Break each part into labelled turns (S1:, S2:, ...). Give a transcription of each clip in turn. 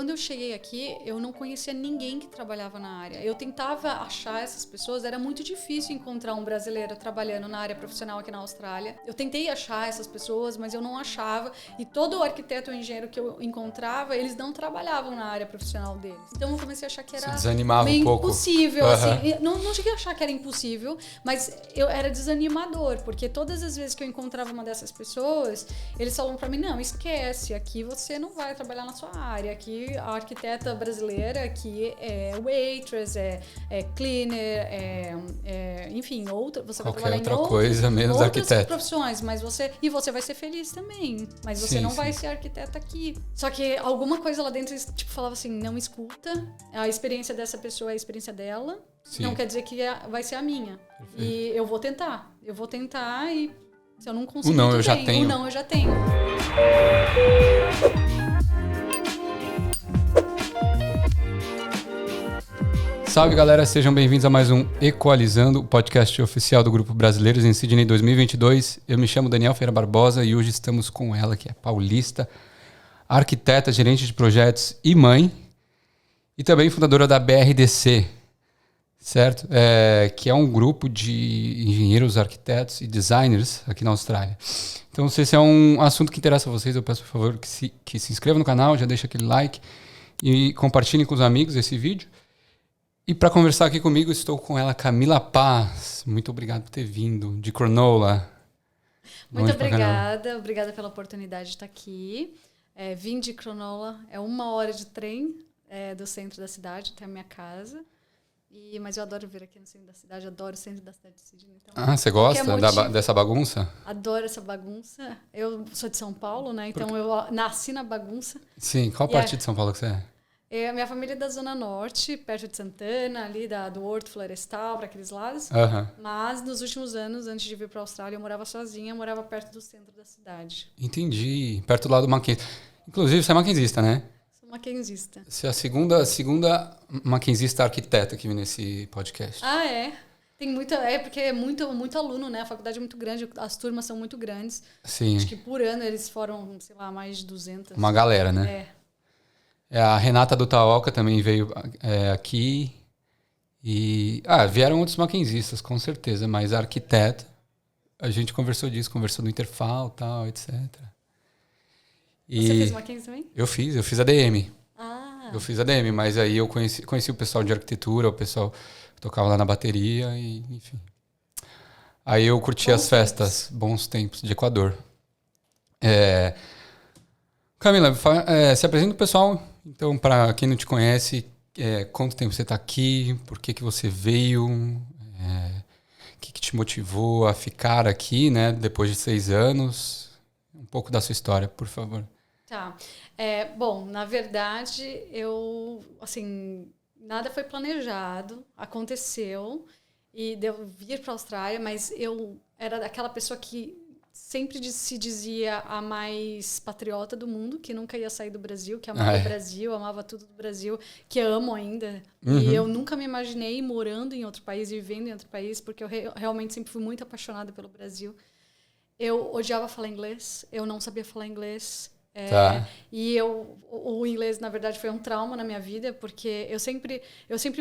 S1: quando eu cheguei aqui, eu não conhecia ninguém que trabalhava na área. Eu tentava achar essas pessoas, era muito difícil encontrar um brasileiro trabalhando na área profissional aqui na Austrália. Eu tentei achar essas pessoas, mas eu não achava. E todo arquiteto ou engenheiro que eu encontrava, eles não trabalhavam na área profissional deles. Então eu comecei a achar que era meio impossível. Assim. Não cheguei a achar que era impossível, mas era desanimador, porque todas as vezes que eu encontrava uma dessas pessoas, eles falavam pra mim, não, esquece, aqui você não vai trabalhar na sua área, aqui a arquiteta brasileira aqui é waitress, é cleaner, enfim, você vai trabalhar
S2: outra coisa, menos
S1: outras
S2: arquiteto.
S1: profissões, mas você vai ser feliz também, mas você não vai ser arquiteta aqui. Só que alguma coisa lá dentro, tipo, falava assim, não escuta, a experiência dessa pessoa é a experiência dela, não quer dizer que vai ser a minha. Perfeito. E eu vou tentar e se eu não conseguir,
S2: o não eu já tenho. Salve, galera, sejam bem-vindos a mais um Equalizando, o podcast oficial do Grupo Brasileiros em Sydney 2022. Eu me chamo Daniel Ferreira Barbosa e hoje estamos com ela, que é paulista, arquiteta, gerente de projetos e mãe, e também fundadora da BRDC, certo? Que é um grupo de engenheiros, arquitetos e designers aqui na Austrália. Então, se esse é um assunto que interessa a vocês, eu peço, por favor, que se inscrevam no canal, já deixa aquele like e compartilhem com os amigos esse vídeo. E para conversar aqui comigo, estou com ela, Camila Paz. Muito obrigado por ter vindo, de Cronulla.
S1: Muito obrigada pela oportunidade de estar aqui. Vim de Cronulla, 1 hora de trem do centro da cidade até a minha casa. Mas eu adoro vir aqui no centro da cidade, adoro o centro da cidade de Sydney. Então,
S2: você gosta dessa bagunça?
S1: Adoro essa bagunça. Eu sou de São Paulo, né? Então eu nasci na bagunça.
S2: Sim, qual parte de São Paulo que você é?
S1: Minha família é da Zona Norte, perto de Santana, ali do Horto Florestal, para aqueles lados. Mas nos últimos anos, antes de vir para a Austrália, eu morava sozinha, morava perto do centro da cidade.
S2: Entendi, perto do lado do Mackenzie. Inclusive, você é mackenzista, né?
S1: Sou mackenzista.
S2: Você é a segunda mackenzista arquiteta que vem nesse podcast.
S1: Tem porque é muito aluno, né? A faculdade é muito grande, as turmas são muito grandes.
S2: Sim.
S1: Acho que por ano eles foram, sei lá, mais de 200.
S2: Uma galera, né? A Renata do Taoca também veio aqui. E vieram outros mackenzistas, com certeza, mas a arquiteta, a gente conversou do Interfal, tal, etc.
S1: Você fez Mackenzie também?
S2: Eu fiz ADM. Eu fiz ADM, mas aí eu conheci o pessoal de arquitetura, o pessoal que tocava lá na bateria, e enfim. Aí eu curti as festas, bons tempos, de Equador. Camila, se apresenta o pessoal. Então, para quem não te conhece, quanto tempo você está aqui? Por que você veio? O que te motivou a ficar aqui, né? Depois de 6 anos? Um pouco da sua história, por favor.
S1: Tá. Bom, na verdade, nada foi planejado, aconteceu, e deu vir para a Austrália, mas eu era daquela pessoa que sempre se dizia a mais patriota do mundo, que nunca ia sair do Brasil, que amava o Brasil, amava tudo do Brasil, que amo ainda. Uhum. E eu nunca me imaginei morando em outro país, vivendo em outro país, porque eu realmente sempre fui muito apaixonada pelo Brasil. Eu odiava falar inglês, eu não sabia falar inglês. E o inglês, na verdade, foi um trauma na minha vida, porque eu sempre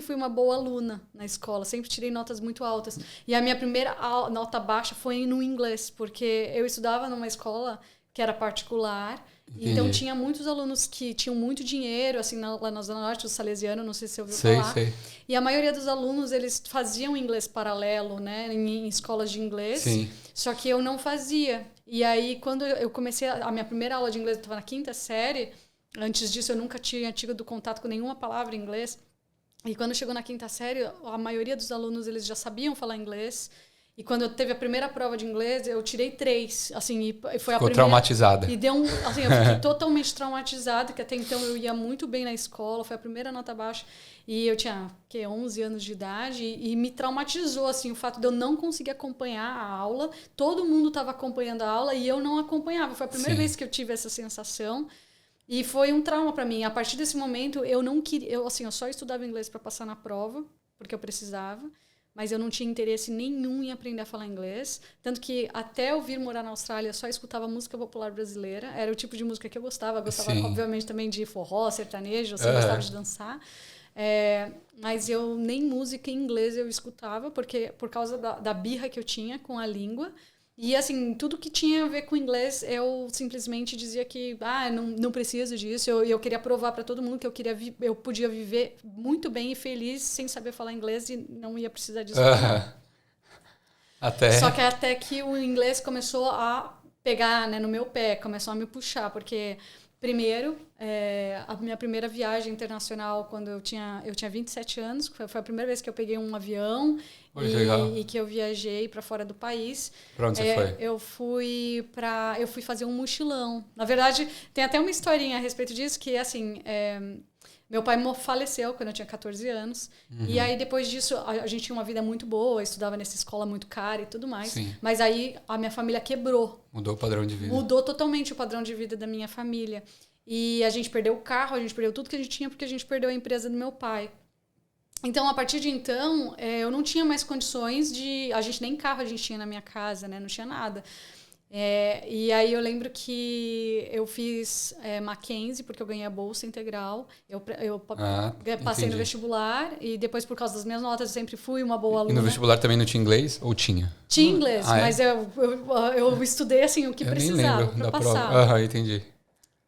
S1: fui uma boa aluna na escola, sempre tirei notas muito altas. E a minha primeira nota baixa foi no inglês, porque eu estudava numa escola que era particular. Entendi. Então tinha muitos alunos que tinham muito dinheiro, assim, lá na Zona Norte, o Salesiano, não sei se você ouviu falar. Sei. E a maioria dos alunos, eles faziam inglês paralelo, né, em escolas de inglês. Sim. Só que eu não fazia. E aí, quando eu comecei a minha primeira aula de inglês, eu estava na 5ª série. Antes disso, eu nunca tinha tido contato com nenhuma palavra em inglês. E quando chegou na 5ª série, a maioria dos alunos, eles já sabiam falar inglês. E quando eu teve a primeira prova de inglês, eu tirei 3, assim, e foi
S2: Ficou
S1: a primeira...
S2: traumatizada.
S1: E eu fiquei totalmente traumatizada, que até então eu ia muito bem na escola, foi a primeira nota baixa, e eu tinha, 11 anos de idade, e me traumatizou, assim, o fato de eu não conseguir acompanhar a aula, todo mundo estava acompanhando a aula e eu não acompanhava, foi a primeira vez que eu tive essa sensação, e foi um trauma para mim. A partir desse momento, eu não queria, eu só estudava inglês para passar na prova, porque eu precisava. mas eu não tinha interesse nenhum em aprender a falar inglês. Tanto que até eu vir morar na Austrália, eu só escutava música popular brasileira. Era o tipo de música que eu gostava. Gostava, obviamente, também de forró, sertanejo, eu gostava de dançar. Mas eu nem música em inglês eu escutava, porque por causa da birra que eu tinha com a língua. E, assim, tudo que tinha a ver com inglês, eu simplesmente dizia que não preciso disso. Eu queria provar para todo mundo que eu podia viver muito bem e feliz sem saber falar inglês e não ia precisar disso. Só que até que o inglês começou a pegar, né, no meu pé, começou a me puxar, porque... Primeiro, a minha primeira viagem internacional, quando eu tinha 27 anos, foi a primeira vez que eu peguei um avião e que eu viajei para fora do país.
S2: Pra onde você foi?
S1: Eu fui fazer um mochilão. Na verdade, tem até uma historinha a respeito disso, que assim, meu pai faleceu quando eu tinha 14 anos. E aí, depois disso, a gente tinha uma vida muito boa, estudava nessa escola muito cara e tudo mais.
S2: Sim.
S1: Mas aí, a minha família quebrou.
S2: Mudou o padrão de vida.
S1: Mudou totalmente o padrão de vida da minha família. E a gente perdeu o carro, a gente perdeu tudo que a gente tinha, porque a gente perdeu a empresa do meu pai. Então, a partir de então, eu não tinha mais condições de... A gente nem carro a gente tinha na minha casa, né? Não tinha nada. E aí eu lembro que eu fiz Mackenzie, porque eu ganhei a bolsa integral. Eu passei no vestibular e depois, por causa das minhas notas, eu sempre fui uma boa aluna.
S2: E no vestibular também não tinha inglês? Ou tinha?
S1: Tinha inglês, mas eu estudei assim, o que precisava para passar.
S2: Prova. Entendi.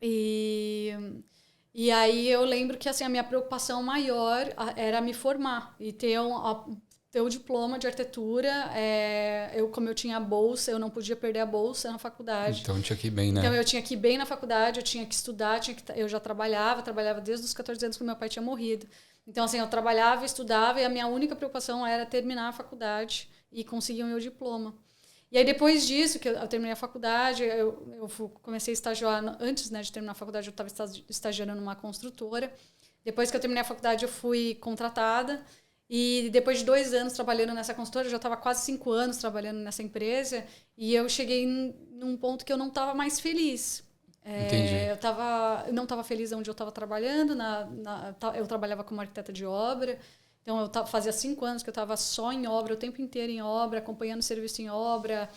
S1: E aí eu lembro que assim, a minha preocupação maior era me formar e ter o diploma de arquitetura. Como eu tinha a bolsa, eu não podia perder a bolsa na faculdade.
S2: Então tinha que ir bem, né?
S1: Então eu tinha que ir bem na faculdade, eu tinha que estudar, eu já trabalhava desde os 14 anos que meu pai tinha morrido. Então assim, eu trabalhava, estudava e a minha única preocupação era terminar a faculdade e conseguir o meu diploma. E aí depois disso, que eu terminei a faculdade, eu comecei a estagiar, antes, né, de terminar a faculdade eu estava estagiando numa construtora. Depois que eu terminei a faculdade eu fui contratada. E depois de 2 anos trabalhando nessa consultora, eu já estava quase 5 anos trabalhando nessa empresa, e eu cheguei num ponto que eu não estava mais feliz. Eu não estava feliz onde eu estava trabalhando, eu trabalhava como arquiteta de obra, então eu fazia 5 anos que eu estava só em obra, o tempo inteiro em obra, acompanhando o serviço em obra.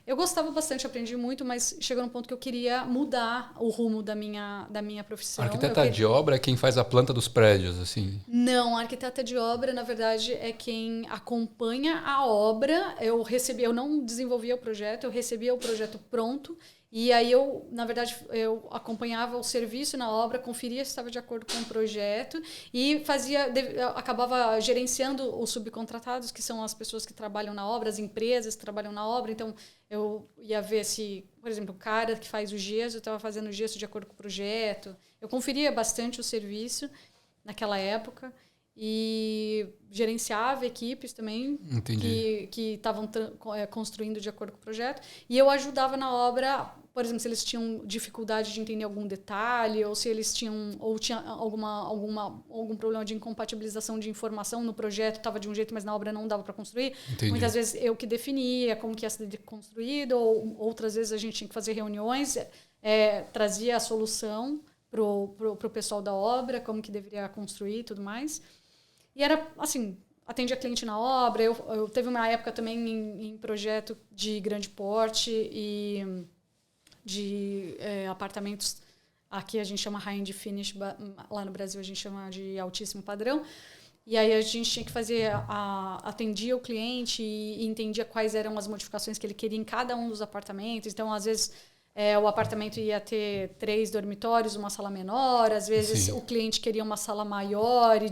S1: Eu gostava bastante, aprendi muito, mas chegou num ponto que eu queria mudar o rumo da minha profissão.
S2: Arquiteta de obra é quem faz a planta dos prédios, assim?
S1: Não, a arquiteta de obra, na verdade, é quem acompanha a obra. Eu não desenvolvia o projeto, eu recebia o projeto pronto. E aí na verdade, eu acompanhava o serviço na obra, conferia se estava de acordo com o projeto e acabava gerenciando os subcontratados, que são as pessoas que trabalham na obra, as empresas que trabalham na obra. Então, eu ia ver se, por exemplo, o cara que faz o gesso estava fazendo o gesso de acordo com o projeto. Eu conferia bastante o serviço naquela época e gerenciava equipes também que estavam construindo de acordo com o projeto. E eu ajudava na obra, por exemplo, se eles tinham dificuldade de entender algum detalhe ou se eles tinha algum problema de incompatibilização de informação no projeto, estava de um jeito, mas na obra não dava para construir.
S2: Entendi.
S1: Muitas vezes eu que definia como que ia ser construído, ou outras vezes a gente tinha que fazer reuniões, trazia a solução pro pessoal da obra, como que deveria construir e tudo mais. E era, assim, atendia cliente na obra. Eu teve uma época também em projeto de grande porte e de apartamentos. Aqui a gente chama high-end finish, lá no Brasil a gente chama de altíssimo padrão. E aí a gente tinha que atendia o cliente e entendia quais eram as modificações que ele queria em cada um dos apartamentos. Então, às vezes, o apartamento ia ter 3 dormitórios, uma sala menor. Às vezes, Sim. o cliente queria uma sala maior e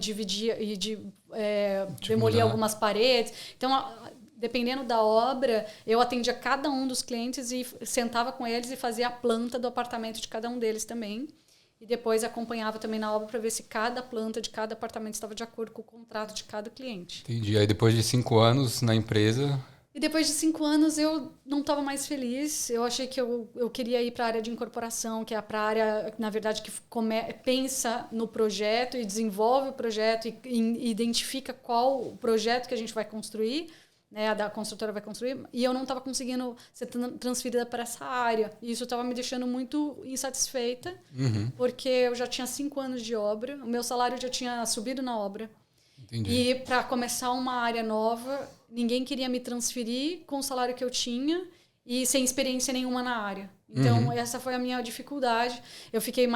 S1: demolia algumas paredes. Então, dependendo da obra, eu atendia cada um dos clientes e sentava com eles e fazia a planta do apartamento de cada um deles também. E depois acompanhava também na obra para ver se cada planta de cada apartamento estava de acordo com o contrato de cada cliente.
S2: Entendi. Aí depois de 5 anos na empresa...
S1: E depois de 5 anos eu não estava mais feliz. Eu achei que eu queria ir para a área de incorporação, que é para a área, na verdade, que pensa no projeto e desenvolve o projeto e identifica qual o projeto que a gente vai construir, né, a construtora vai construir. E eu não estava conseguindo ser transferida para essa área. E isso estava me deixando muito insatisfeita, porque eu já tinha 5 anos de obra, o meu salário já tinha subido na obra.
S2: Entendi.
S1: E para começar uma área nova, ninguém queria me transferir com o salário que eu tinha e sem experiência nenhuma na área. Então, essa foi a minha dificuldade. Eu fiquei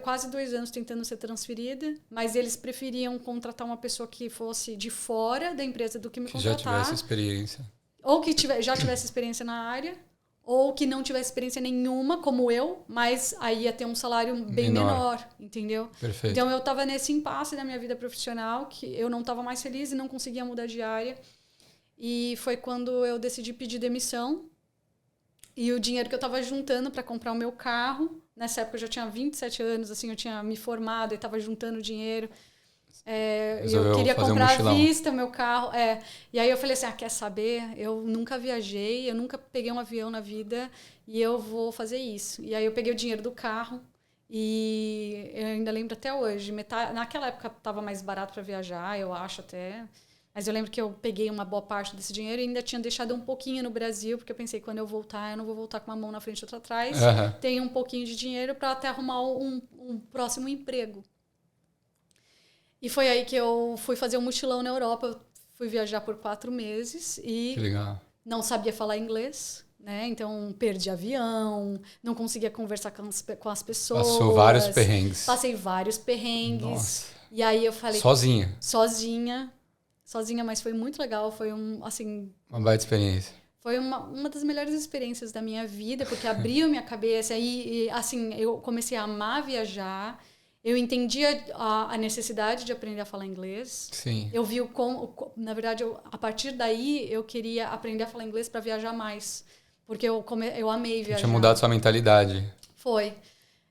S1: quase 2 anos tentando ser transferida, mas eles preferiam contratar uma pessoa que fosse de fora da empresa do que me contratar.
S2: Que já tivesse experiência.
S1: Ou que já tivesse experiência na área, ou que não tivesse experiência nenhuma, como eu, mas aí ia ter um salário bem menor, entendeu?
S2: Perfeito.
S1: Então, eu estava nesse impasse da minha vida profissional, que eu não estava mais feliz e não conseguia mudar de área. E foi quando eu decidi pedir demissão. E o dinheiro que eu estava juntando para comprar o meu carro, nessa época eu já tinha 27 anos, assim, eu tinha me formado e estava juntando dinheiro. Eu queria comprar à vista o meu carro. E aí eu falei assim, quer saber? Eu nunca viajei, eu nunca peguei um avião na vida e eu vou fazer isso. E aí eu peguei o dinheiro do carro e eu ainda lembro até hoje. Naquela época estava mais barato para viajar, eu acho até... Mas eu lembro que eu peguei uma boa parte desse dinheiro e ainda tinha deixado um pouquinho no Brasil, porque eu pensei, quando eu voltar, eu não vou voltar com uma mão na frente e outra atrás. Tenho um pouquinho de dinheiro para até arrumar um próximo emprego. E foi aí que eu fui fazer um mochilão na Europa. Eu fui viajar por 4 meses e não sabia falar inglês, né? Então, perdi avião, não conseguia conversar com as pessoas.
S2: Passou vários perrengues.
S1: Passei vários perrengues.
S2: Nossa.
S1: E aí eu falei... Sozinha, mas foi muito legal. Foi
S2: uma baita experiência.
S1: Foi uma das melhores experiências da minha vida, porque abriu minha cabeça e assim, eu comecei a amar viajar. Eu entendi a necessidade de aprender a falar inglês.
S2: Sim.
S1: Eu vi na verdade, a partir daí, eu queria aprender a falar inglês para viajar mais. Porque eu amei viajar.
S2: Tinha mudado sua mentalidade.
S1: Foi.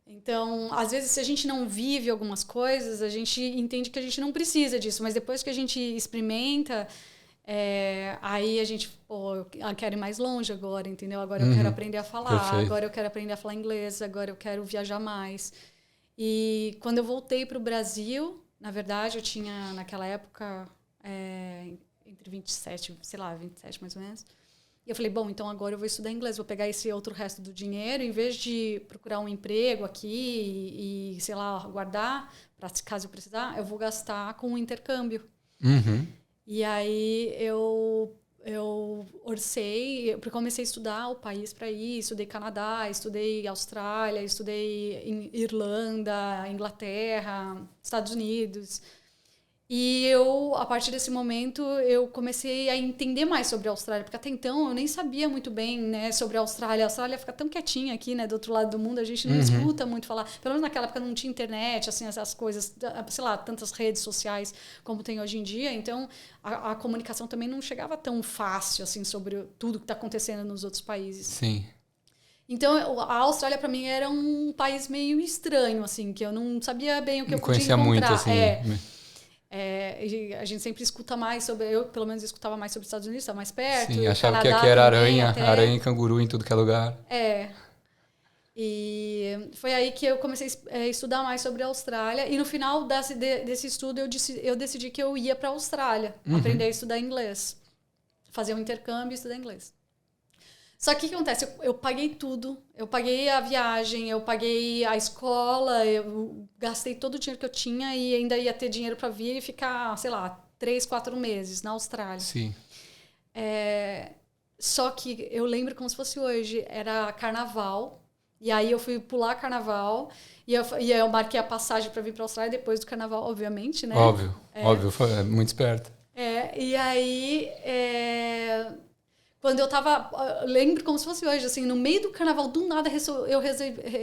S1: Então, às vezes, se a gente não vive algumas coisas, a gente entende que a gente não precisa disso. Mas depois que a gente experimenta, aí a gente, eu quero ir mais longe agora, entendeu? Agora eu quero aprender a falar,
S2: Perfeito.
S1: agora eu quero aprender a falar inglês, agora eu quero viajar mais. E quando eu voltei para o Brasil, na verdade, eu tinha, naquela época, entre 27 mais ou menos. E eu falei, bom, então agora eu vou estudar inglês, vou pegar esse outro resto do dinheiro, em vez de procurar um emprego aqui e sei lá, guardar, para caso eu precisar, eu vou gastar com um intercâmbio. E aí eu orcei, eu comecei a estudar o país para ir, estudei Canadá, estudei Austrália, estudei Irlanda, Inglaterra, Estados Unidos. E a partir desse momento, eu comecei a entender mais sobre a Austrália, porque até então eu nem sabia muito bem, né, sobre a Austrália. A Austrália fica tão quietinha aqui, né, do outro lado do mundo, a gente não escuta muito falar. Pelo menos naquela época não tinha internet, assim, essas coisas, sei lá, tantas redes sociais como tem hoje em dia. Então, a comunicação também não chegava tão fácil, assim, sobre tudo que está acontecendo nos outros países.
S2: Sim.
S1: Então, a Austrália, para mim, era um país meio estranho, assim, que eu não sabia bem o que eu podia
S2: conhecia
S1: encontrar.
S2: Muito, assim...
S1: a gente sempre escuta mais sobre... Eu, pelo menos, escutava mais sobre os Estados Unidos, estava mais perto.
S2: Sim, achava
S1: Canadá
S2: que aqui era
S1: também,
S2: aranha e canguru em tudo que é lugar.
S1: E foi aí que eu comecei a estudar mais sobre a Austrália. E no final desse estudo, eu decidi que eu ia para a Austrália, aprender a estudar inglês. Fazer um intercâmbio e estudar inglês. Só que o que acontece? Eu paguei tudo. Eu paguei a viagem, eu paguei a escola, eu gastei todo o dinheiro que eu tinha e ainda ia ter dinheiro para vir e ficar, sei lá, 3, 4 meses na Austrália.
S2: Sim.
S1: Só que eu lembro como se fosse hoje. Era carnaval. E aí eu fui pular carnaval e eu marquei a passagem para vir para a Austrália depois do carnaval, obviamente, né?
S2: Óbvio, foi muito esperto.
S1: E aí... Quando eu lembro como se fosse hoje, assim, no meio do carnaval, do nada, eu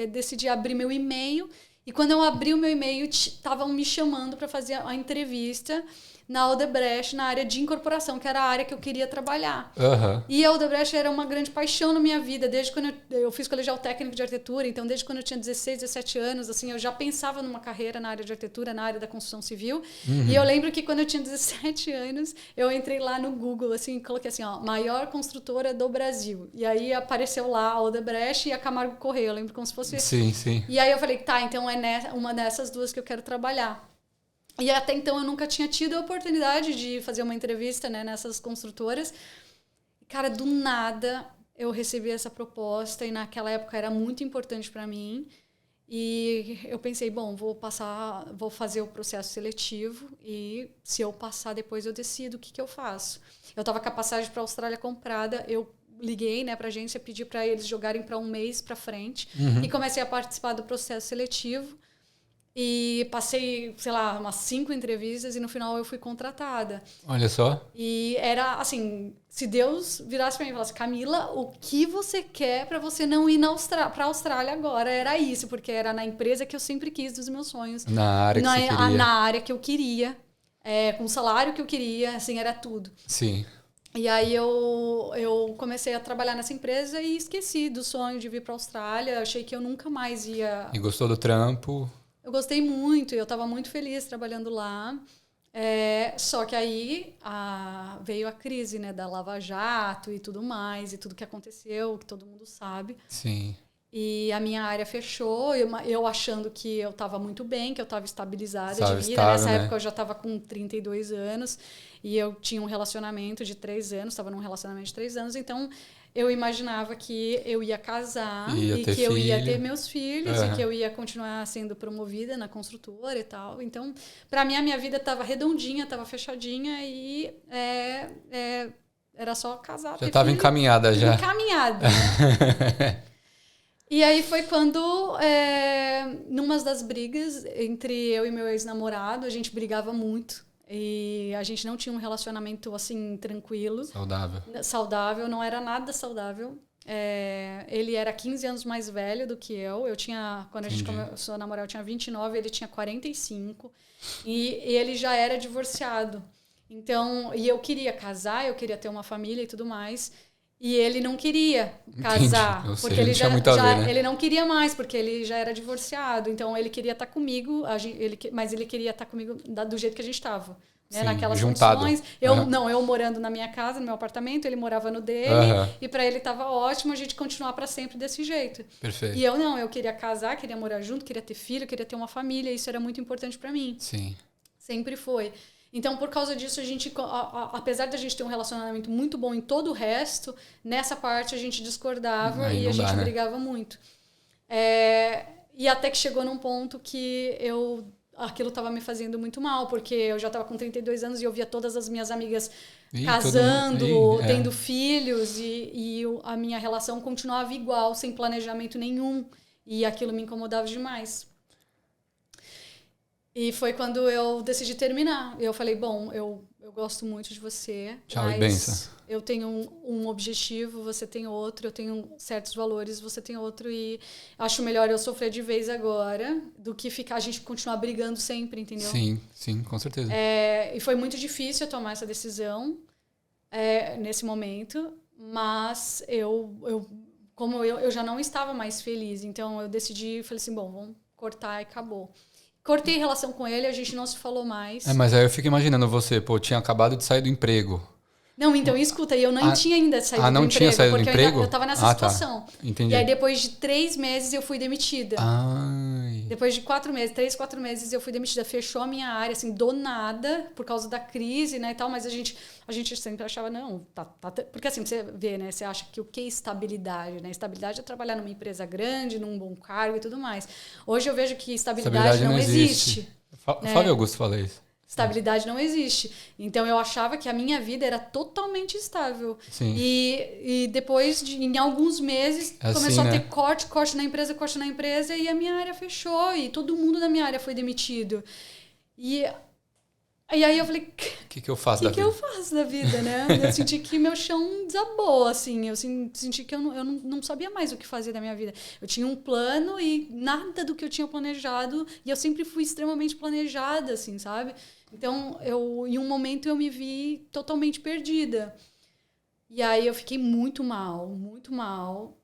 S1: decidi abrir meu e-mail. E quando eu abri o meu e-mail, estavam me chamando para fazer a entrevista na Odebrecht, na área de incorporação, que era a área que eu queria trabalhar. E a Odebrecht era uma grande paixão na minha vida, desde quando eu fiz colegial técnico de arquitetura, então desde quando eu tinha 16, 17 anos, assim, eu já pensava numa carreira na área de arquitetura, na área da construção civil. E eu lembro que quando eu tinha 17 anos, eu entrei lá no Google, assim, coloquei assim, maior construtora do Brasil. E aí apareceu lá a Odebrecht e a Camargo Correia, eu lembro como se fosse...
S2: Sim, sim.
S1: E aí eu falei, tá, então uma dessas duas que eu quero trabalhar. E até então eu nunca tinha tido a oportunidade de fazer uma entrevista, né, nessas construtoras. Cara, do nada eu recebi essa proposta e naquela época era muito importante para mim. E eu pensei, bom, vou fazer o processo seletivo e se eu passar depois eu decido o que eu faço. Eu estava com a passagem para a Austrália comprada, eu liguei, né, para a agência, pedi para eles jogarem para um mês para frente e comecei a participar do processo seletivo. E passei, sei lá, umas 5 entrevistas e no final eu fui contratada.
S2: Olha só.
S1: E era assim, se Deus virasse pra mim e falasse, Camila, o que você quer pra você não ir pra Austrália agora? Era isso, porque era na empresa que eu sempre quis dos meus sonhos.
S2: Na área que você queria.
S1: Na área que eu queria, com o salário que eu queria, assim, era tudo.
S2: Sim.
S1: E aí eu comecei a trabalhar nessa empresa e esqueci do sonho de vir pra Austrália. Achei que eu nunca mais ia...
S2: E gostou do trampo?
S1: Eu gostei muito, eu estava muito feliz trabalhando lá. Só que aí veio a crise, né, da Lava Jato e tudo mais, e tudo que aconteceu, que todo mundo sabe.
S2: Sim.
S1: E a minha área fechou, eu achando que eu estava muito bem, que eu estava estabilizada de vida.
S2: Estável,
S1: Nessa
S2: né?
S1: época eu já estava com 32 anos e eu tinha um relacionamento de 3 anos, estava num relacionamento de 3 anos, então eu imaginava que eu ia casar e que eu ia ter meus filhos e que eu ia continuar sendo promovida na construtora e tal. Então, para mim, a minha vida estava redondinha, estava fechadinha e era só casar.
S2: Já estava encaminhada já.
S1: Encaminhada. Né? E aí foi quando, numa das brigas entre eu e meu ex-namorado, a gente brigava muito. E a gente não tinha um relacionamento, assim, tranquilo. Saudável, não era nada saudável. Ele era 15 anos mais velho do que eu. Quando a gente começou a namorar, eu tinha 29, ele tinha 45. E ele já era divorciado. Então, e eu queria casar, eu queria ter uma família e tudo mais. E ele não queria casar, porque ele ele não queria mais, porque ele já era divorciado. Então ele queria estar comigo, mas ele queria estar comigo do jeito que a gente estava, né?
S2: Sim,
S1: naquelas
S2: juntado.
S1: condições. Eu morando na minha casa, no meu apartamento, ele morava no dele, e para ele estava ótimo a gente continuar para sempre desse jeito.
S2: Perfeito.
S1: E eu queria casar, queria morar junto, queria ter filho, queria ter uma família, isso era muito importante para mim.
S2: Sim.
S1: Sempre foi. Então, por causa disso, a gente, apesar de a gente ter um relacionamento muito bom em todo o resto, nessa parte a gente discordava e a gente brigava muito. E até que chegou num ponto que aquilo estava me fazendo muito mal, porque eu já estava com 32 anos e eu via todas as minhas amigas casando, tendo filhos, e a minha relação continuava igual, sem planejamento nenhum. E aquilo me incomodava demais. E foi quando eu decidi terminar. Eu falei, bom, eu gosto muito de você.
S2: Tchau,
S1: mas
S2: e benção.
S1: Eu tenho um objetivo, você tem outro. Eu tenho certos valores, você tem outro. E acho melhor eu sofrer de vez agora do que a gente continuar brigando sempre, entendeu?
S2: Sim, com certeza.
S1: E foi muito difícil eu tomar essa decisão nesse momento. Mas como eu já não estava mais feliz. Então eu decidi, falei assim, bom, vamos cortar e acabou. Cortei relação com ele, a gente não se falou mais.
S2: Mas aí eu fico imaginando você, tinha acabado de sair do emprego.
S1: Não, então, escuta, eu não tinha ainda saído do emprego.
S2: Não tinha saído do emprego?
S1: Eu estava nessa situação.
S2: Tá. Entendi.
S1: E aí, depois de 3 meses, eu fui demitida.
S2: Ai.
S1: Depois de 4 meses, 3, 4 meses, eu fui demitida. Fechou a minha área, assim, do nada, por causa da crise, né, e tal. Mas a gente sempre achava, não, tá. Porque assim, você vê, né, você acha que o que é estabilidade, né? Estabilidade é trabalhar numa empresa grande, num bom cargo e tudo mais. Hoje eu vejo que estabilidade não existe.
S2: Né? Fábio Augusto fala isso.
S1: Estabilidade não existe. Então, eu achava que a minha vida era totalmente estável.
S2: Sim.
S1: E depois, em alguns meses, começou a ter corte na empresa, e a minha área fechou, e todo mundo da minha área foi demitido. E aí eu falei...
S2: O que eu faço da vida?
S1: O que eu faço da vida, né? Eu senti que meu chão desabou, assim. Eu senti que eu não sabia mais o que fazer da minha vida. Eu tinha um plano e nada do que eu tinha planejado. E eu sempre fui extremamente planejada, assim, sabe? Então, em um momento eu me vi totalmente perdida. E aí eu fiquei muito mal, muito mal.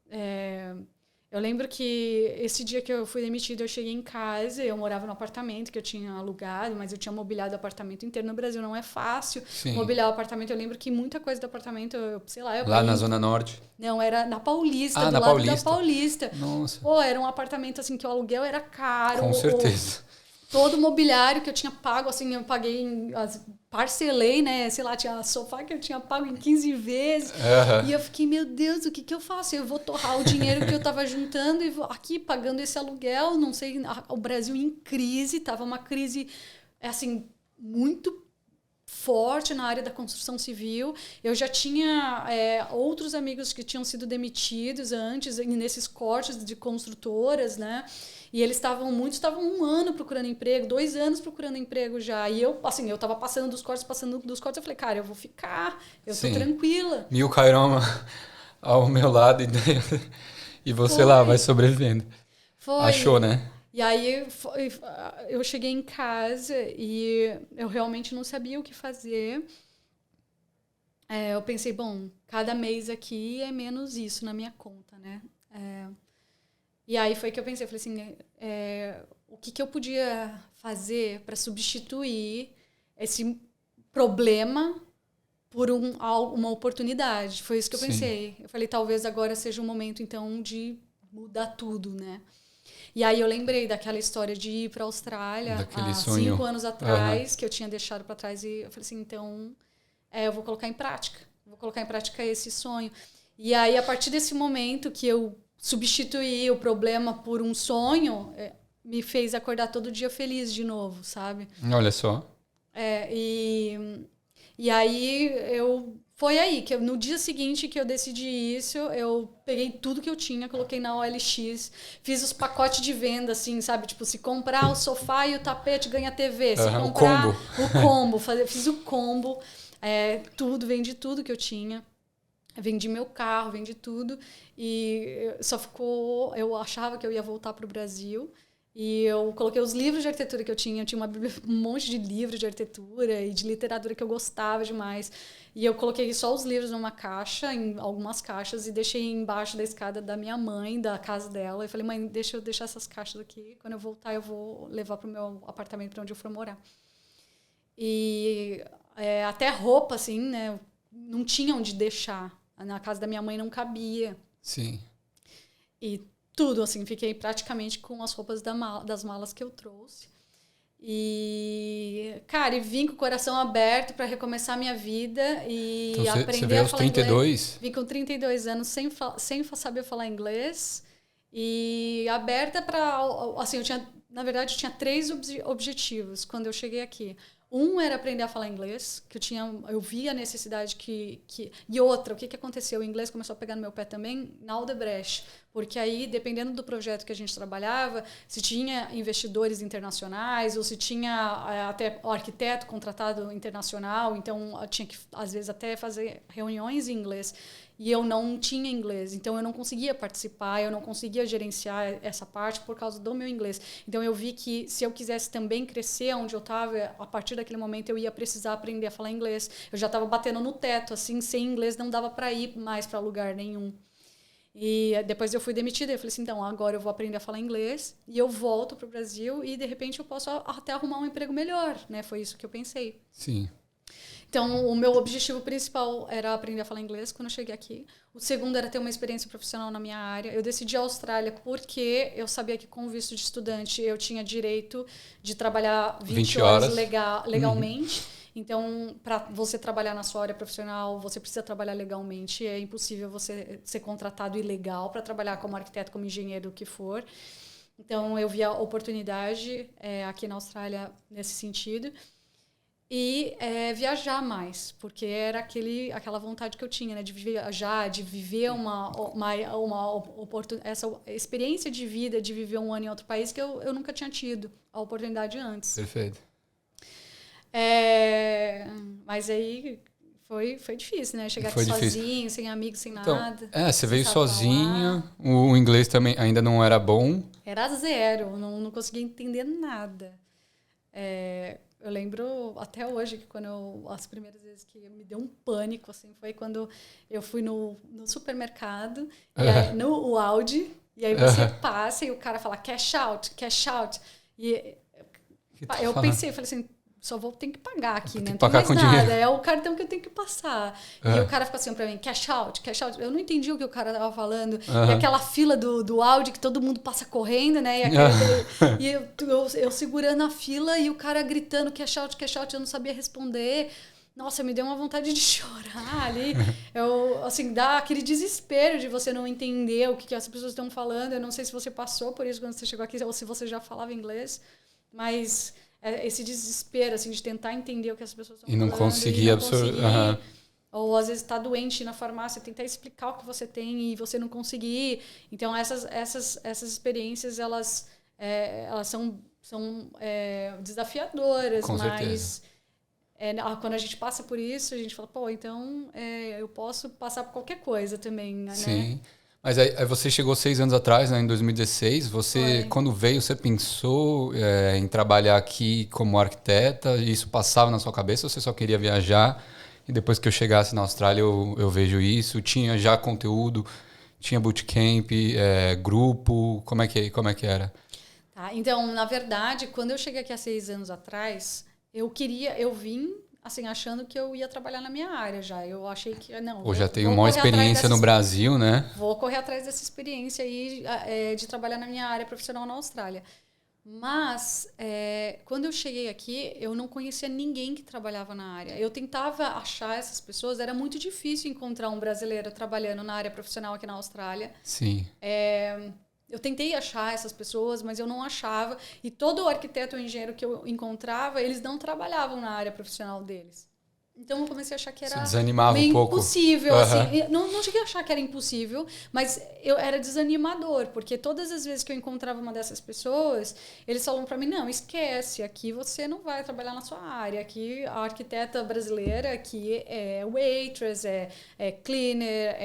S1: Eu lembro que esse dia que eu fui demitida, eu cheguei em casa, eu morava no apartamento que eu tinha alugado, mas eu tinha mobiliado o apartamento inteiro. No Brasil não é fácil mobiliar o apartamento. Eu lembro que muita coisa do apartamento,
S2: Lá na Zona Norte?
S1: Não, era na Paulista, do
S2: na
S1: lado
S2: Paulista.
S1: da Paulista.
S2: Nossa.
S1: Era um apartamento assim que o aluguel era caro.
S2: Com certeza.
S1: todo o mobiliário que eu tinha pago, assim, eu paguei, parcelei, né? Sei lá, tinha sofá que eu tinha pago em 15 vezes. E eu fiquei, meu Deus, o que eu faço? Eu vou torrar o dinheiro que eu tava juntando e vou aqui pagando esse aluguel, não sei, o Brasil em crise, tava uma crise, assim, muito forte na área da construção civil. Eu já tinha outros amigos que tinham sido demitidos antes, nesses cortes de construtoras, né? E muitos estavam 1 ano procurando emprego, 2 anos procurando emprego já. E eu, assim, eu tava passando dos cortes, eu falei, cara, eu vou ficar, eu tô tranquila.
S2: 1000 cairão ao meu lado e você lá vai sobrevivendo. Achou, né?
S1: E aí eu cheguei em casa e eu realmente não sabia o que fazer. Eu pensei, bom, cada mês aqui é menos isso na minha conta, né? E aí foi que eu pensei, falei assim, o que eu podia fazer para substituir esse problema por uma oportunidade? Foi isso que eu pensei. Eu falei, talvez agora seja o momento, então, de mudar tudo, né? E aí eu lembrei daquela história de ir para a Austrália há 5 anos atrás, que eu tinha deixado para trás, e eu falei assim, então, eu vou colocar em prática. Vou colocar em prática esse sonho. E aí, a partir desse momento que eu substituir o problema por um sonho, me fez acordar todo dia feliz de novo, sabe?
S2: Olha só.
S1: E aí, foi aí, que no dia seguinte que eu decidi isso, eu peguei tudo que eu tinha, coloquei na OLX, fiz os pacotes de venda, assim, sabe? Tipo, se comprar o sofá e o tapete, ganha TV. Se comprar o combo. Fiz o combo, vendi tudo que eu tinha. Vendi meu carro, vendi tudo. E eu achava que eu ia voltar para o Brasil. E eu coloquei os livros de arquitetura que eu tinha. Eu tinha um monte de livros de arquitetura e de literatura que eu gostava demais. E eu coloquei só os livros numa caixa, em algumas caixas, e deixei embaixo da escada da minha mãe, da casa dela. E falei, mãe, deixa eu deixar essas caixas aqui. Quando eu voltar, eu vou levar para o meu apartamento, para onde eu for morar. E até roupa, assim, né? Não tinha onde deixar. Na casa da minha mãe não cabia.
S2: Sim.
S1: E tudo, assim, fiquei praticamente com as roupas das malas que eu trouxe. E, cara, vim com o coração aberto para recomeçar a minha vida e
S2: então,
S1: aprender
S2: você veio
S1: a falar
S2: aos 32?
S1: Inglês. Vim com 32 anos sem saber falar inglês e aberta para... Assim, na verdade, eu tinha 3 objetivos quando eu cheguei aqui. Um era aprender a falar inglês, que eu vi a necessidade E outra, o que aconteceu? O inglês começou a pegar no meu pé também na Aldebrecht, porque aí, dependendo do projeto que a gente trabalhava, se tinha investidores internacionais ou se tinha até o arquiteto contratado internacional, então eu tinha que, às vezes, até fazer reuniões em inglês. E eu não tinha inglês, então eu não conseguia participar, eu não conseguia gerenciar essa parte por causa do meu inglês. Então eu vi que se eu quisesse também crescer onde eu estava, a partir daquele momento eu ia precisar aprender a falar inglês. Eu já estava batendo no teto, assim, sem inglês não dava para ir mais para lugar nenhum. E depois eu fui demitida, eu falei assim, então agora eu vou aprender a falar inglês e eu volto para o Brasil e de repente eu posso até arrumar um emprego melhor, né? Foi isso que eu pensei.
S2: Sim.
S1: Então, o meu objetivo principal era aprender a falar inglês quando eu cheguei aqui. O segundo era ter uma experiência profissional na minha área. Eu decidi a Austrália porque eu sabia que com visto de estudante eu tinha direito de trabalhar 20 horas legalmente. Então, para você trabalhar na sua área profissional, você precisa trabalhar legalmente. É impossível você ser contratado ilegal para trabalhar como arquiteto, como engenheiro, o que for. Então, eu vi a oportunidade aqui na Austrália nesse sentido. E viajar mais, porque era aquela vontade que eu tinha, né, de viajar, de viver essa experiência de vida, de viver 1 ano em outro país que eu nunca tinha tido a oportunidade antes.
S2: Perfeito.
S1: Mas aí foi difícil, né? Chegar aqui sozinho, sem amigos, sem nada.
S2: Você veio sozinha, o inglês também ainda não era bom.
S1: Era 0, não conseguia entender nada. Eu lembro até hoje que as primeiras vezes que me deu um pânico, assim, foi quando eu fui no supermercado, no Audi, e aí você passa e o cara fala cash out. E eu pensei, falei assim, só vou ter que pagar aqui, né? Não
S2: pagar
S1: tem mais
S2: com
S1: nada.
S2: dinheiro.
S1: É o cartão que eu tenho que passar. E o cara ficou assim pra mim, cash out. Eu não entendi o que o cara tava falando. E aquela fila do Audi que todo mundo passa correndo, né? E eu segurando a fila e o cara gritando cash out, eu não sabia responder. Nossa, me deu uma vontade de chorar ali. Assim, dá aquele desespero de você não entender o que as pessoas estão falando. Eu não sei se você passou por isso quando você chegou aqui ou se você já falava inglês, mas esse desespero, assim, de tentar entender o que as pessoas estão falando.
S2: E não conseguir absorver.
S1: Ou às vezes tá doente na farmácia, tentar explicar o que você tem e você não conseguir. Então, essas experiências, elas são desafiadoras,
S2: Com
S1: mas... quando a gente passa por isso, a gente fala, pô, então eu posso passar por qualquer coisa também, né?
S2: Sim. Mas aí você chegou 6 anos atrás, né, em 2016. Quando veio, você pensou em trabalhar aqui como arquiteta? E isso passava na sua cabeça ou você só queria viajar? E depois que eu chegasse na Austrália, eu vejo isso. Tinha já conteúdo, tinha bootcamp, grupo. Como é que era?
S1: Tá, então, na verdade, quando eu cheguei aqui há 6 anos atrás, eu vim assim, achando que eu ia trabalhar na minha área já. Eu achei que, não...
S2: Pô, já tenho uma experiência no Brasil, né?
S1: Vou correr atrás dessa experiência aí de trabalhar na minha área profissional na Austrália. Mas, quando eu cheguei aqui, eu não conhecia ninguém que trabalhava na área. Eu tentava achar essas pessoas, era muito difícil encontrar um brasileiro trabalhando na área profissional aqui na Austrália.
S2: Sim.
S1: Eu tentei achar essas pessoas, mas eu não achava. E todo o arquiteto ou engenheiro que eu encontrava, eles não trabalhavam na área profissional deles. Então eu comecei a achar que era meio impossível. Assim. Não cheguei a achar que era impossível, mas era desanimador, porque todas as vezes que eu encontrava uma dessas pessoas, eles falavam para mim, não, esquece, aqui você não vai trabalhar na sua área, aqui a arquiteta brasileira aqui é waitress, é cleaner,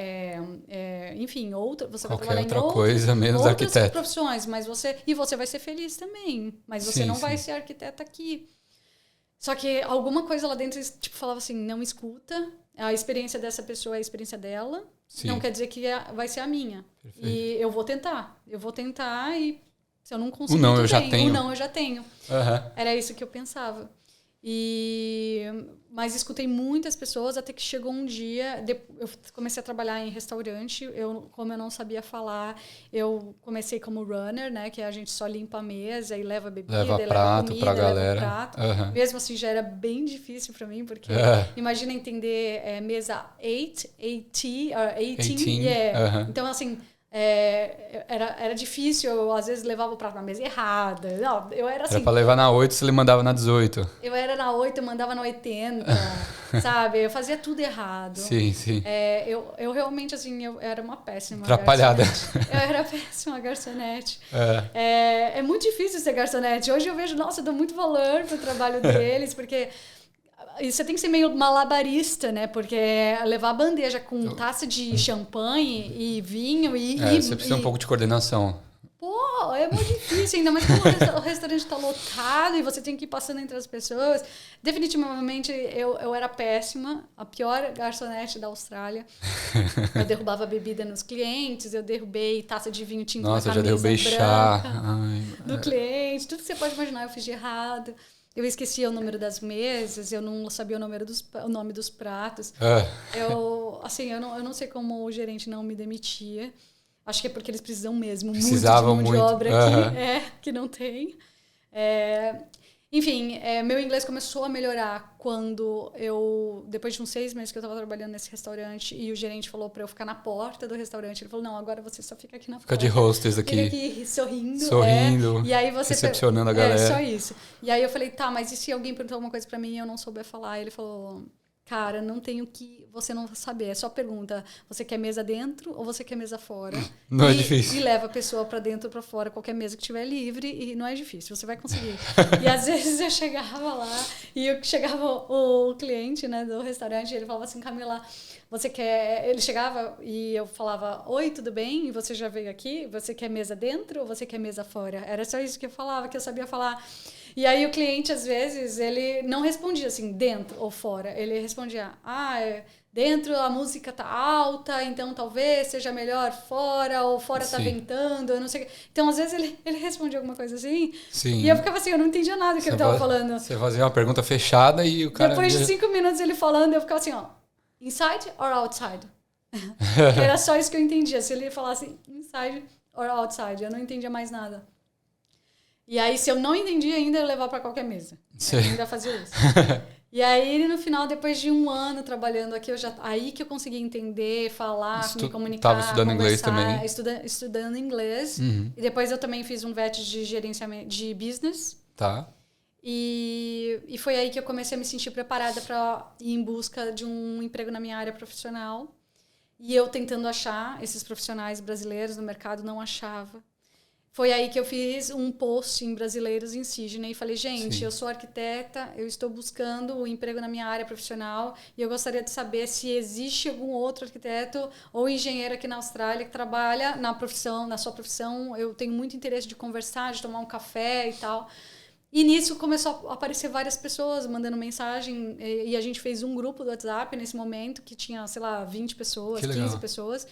S1: enfim, você vai trabalhar em outras profissões, mas você vai ser feliz também, mas você não vai ser arquiteta aqui. Só que alguma coisa lá dentro, tipo, falava assim, não escuta, a experiência dessa pessoa é a experiência dela, não quer dizer que vai ser a minha. Perfeito. E eu vou tentar e se eu não conseguir,
S2: não, eu já
S1: tenho. Era isso que eu pensava. Mas escutei muitas pessoas até que chegou um dia, eu comecei a trabalhar em restaurante, como eu não sabia falar, eu comecei como runner, né, que a gente só limpa a mesa e leva bebida, leva comida,
S2: pra galera.
S1: Leva prato. Mesmo assim já era bem difícil para mim, porque imagina entender mesa 18, então assim, era difícil, eu às vezes levava o prato na mesa errada. Não, eu era assim.
S2: Era pra levar na 8, você mandava na 18.
S1: Eu era na 8, eu mandava na 80, sabe? Eu fazia tudo errado.
S2: Sim.
S1: Eu realmente, assim, eu era uma péssima
S2: atrapalhada.
S1: Garçonete. Eu era péssima garçonete. É muito difícil ser garçonete. Hoje eu vejo, nossa, eu dou muito valor pro trabalho deles, porque... E você tem que ser meio malabarista, né? Porque levar a bandeja com taça de champanhe e vinho
S2: você precisa um pouco de coordenação.
S1: Pô, é muito difícil, ainda mais quando o restaurante está lotado e você tem que ir passando entre as pessoas. Definitivamente, eu era péssima, a pior garçonete da Austrália. Eu derrubava bebida nos clientes, eu derrubei taça de vinho tinto na camisa branca.
S2: Nossa, já derrubei chá.
S1: Do cliente, tudo que você pode imaginar eu fiz de errado. Eu esquecia o número das mesas, eu não sabia o nome dos pratos. Eu não sei como o gerente não me demitia. Acho que é porque eles precisam mesmo
S2: Precisavam
S1: muito de mão de obra aqui, que não tem. Enfim, meu inglês começou a melhorar quando depois de uns 6 meses que eu estava trabalhando nesse restaurante e o gerente falou para eu ficar na porta do restaurante. Ele falou, não, agora você só fica aqui na porta.
S2: Fica de hostess aqui.
S1: Fica aqui sorrindo.
S2: Sorrindo,
S1: e aí você
S2: recepcionando a galera.
S1: Só isso. E aí eu falei, tá, mas e se alguém perguntar alguma coisa para mim e eu não souber falar? Ele falou... Cara, não tem o que você não saber. É só pergunta, você quer mesa dentro ou você quer mesa fora?
S2: Não é difícil.
S1: E leva a pessoa para dentro ou para fora, qualquer mesa que estiver livre, e não é difícil, você vai conseguir. E às vezes eu chegava lá, e chegava o cliente, né, do restaurante, ele falava assim, Camila, você quer... Ele chegava e eu falava, oi, tudo bem? E você já veio aqui? Você quer mesa dentro ou você quer mesa fora? Era só isso que eu falava, que eu sabia falar. E aí o cliente, às vezes, ele não respondia assim, dentro ou fora. Ele respondia, dentro a música tá alta, então talvez seja melhor fora, ou fora tá ventando, eu não sei o que. Então, às vezes, ele respondia alguma coisa assim, e eu ficava assim, eu não entendia nada que ele tava falando.
S2: Você fazia uma pergunta fechada e o cara...
S1: Depois de 5 minutos ele falando, eu ficava assim, ó, inside or outside? Era só isso que eu entendia. Se ele falasse inside or outside, eu não entendia mais nada. E aí, se eu não entendia ainda, eu levava para qualquer mesa. Eu ainda fazia isso. E aí, no final, depois de 1 ano trabalhando aqui, aí que eu consegui entender, falar, me comunicar.
S2: Estava estudando inglês também?
S1: Estudando inglês. E depois eu também fiz um VET de gerenciamento de business.
S2: Tá.
S1: E foi aí que eu comecei a me sentir preparada para ir em busca de um emprego na minha área profissional. E eu tentando achar esses profissionais brasileiros no mercado, não achava. Foi aí que eu fiz um post em Brasileiros em Sydney e falei, gente, eu sou arquiteta, eu estou buscando um emprego na minha área profissional e eu gostaria de saber se existe algum outro arquiteto ou engenheiro aqui na Austrália que trabalha na sua profissão. Eu tenho muito interesse de conversar, de tomar um café e tal. E nisso começou a aparecer várias pessoas mandando mensagem e a gente fez um grupo do WhatsApp nesse momento que tinha, sei lá, 20 pessoas, 15 pessoas.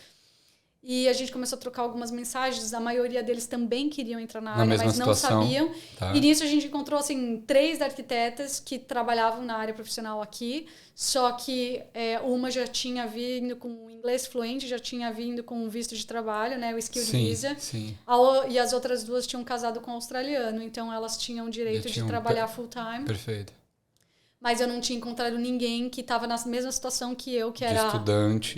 S1: E a gente começou a trocar algumas mensagens. A maioria deles também queriam entrar na área, mas não sabiam. Tá. E nisso a gente encontrou assim, 3 arquitetas que trabalhavam na área profissional aqui. Só que uma já tinha vindo com inglês fluente, já tinha vindo com visto de trabalho, né, o Skilled Visa.
S2: Sim.
S1: E as outras 2 tinham casado com um australiano. Então elas tinham o direito de trabalhar full time.
S2: Perfeito.
S1: Mas eu não tinha encontrado ninguém que estava na mesma situação que eu, que era...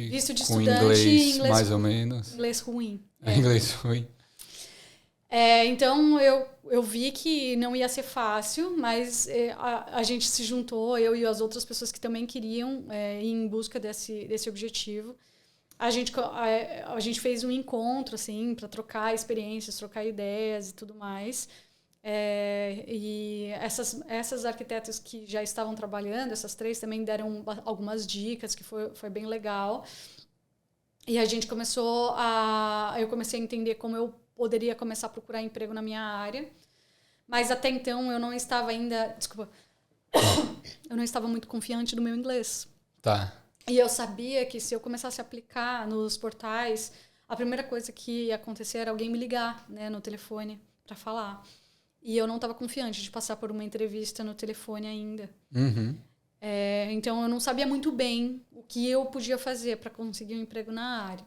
S2: Visto de
S1: estudante
S2: com inglês mais ou menos.
S1: Inglês ruim.
S2: Inglês ruim.
S1: Então, eu vi que não ia ser fácil, mas a gente se juntou, eu e as outras pessoas que também queriam ir em busca desse objetivo. A gente fez um encontro, assim, para trocar experiências, trocar ideias e tudo mais. E essas arquitetas que já estavam trabalhando, essas 3 também deram algumas dicas, que foi bem legal. E a gente eu comecei a entender como eu poderia começar a procurar emprego na minha área. Mas até então eu não estava ainda... Desculpa. Eu não estava muito confiante no meu inglês.
S2: Tá.
S1: E eu sabia que se eu começasse a aplicar nos portais, a primeira coisa que ia acontecer era alguém me ligar, né, no telefone para falar. E eu não estava confiante de passar por uma entrevista no telefone ainda. Então, eu não sabia muito bem o que eu podia fazer para conseguir um emprego na área.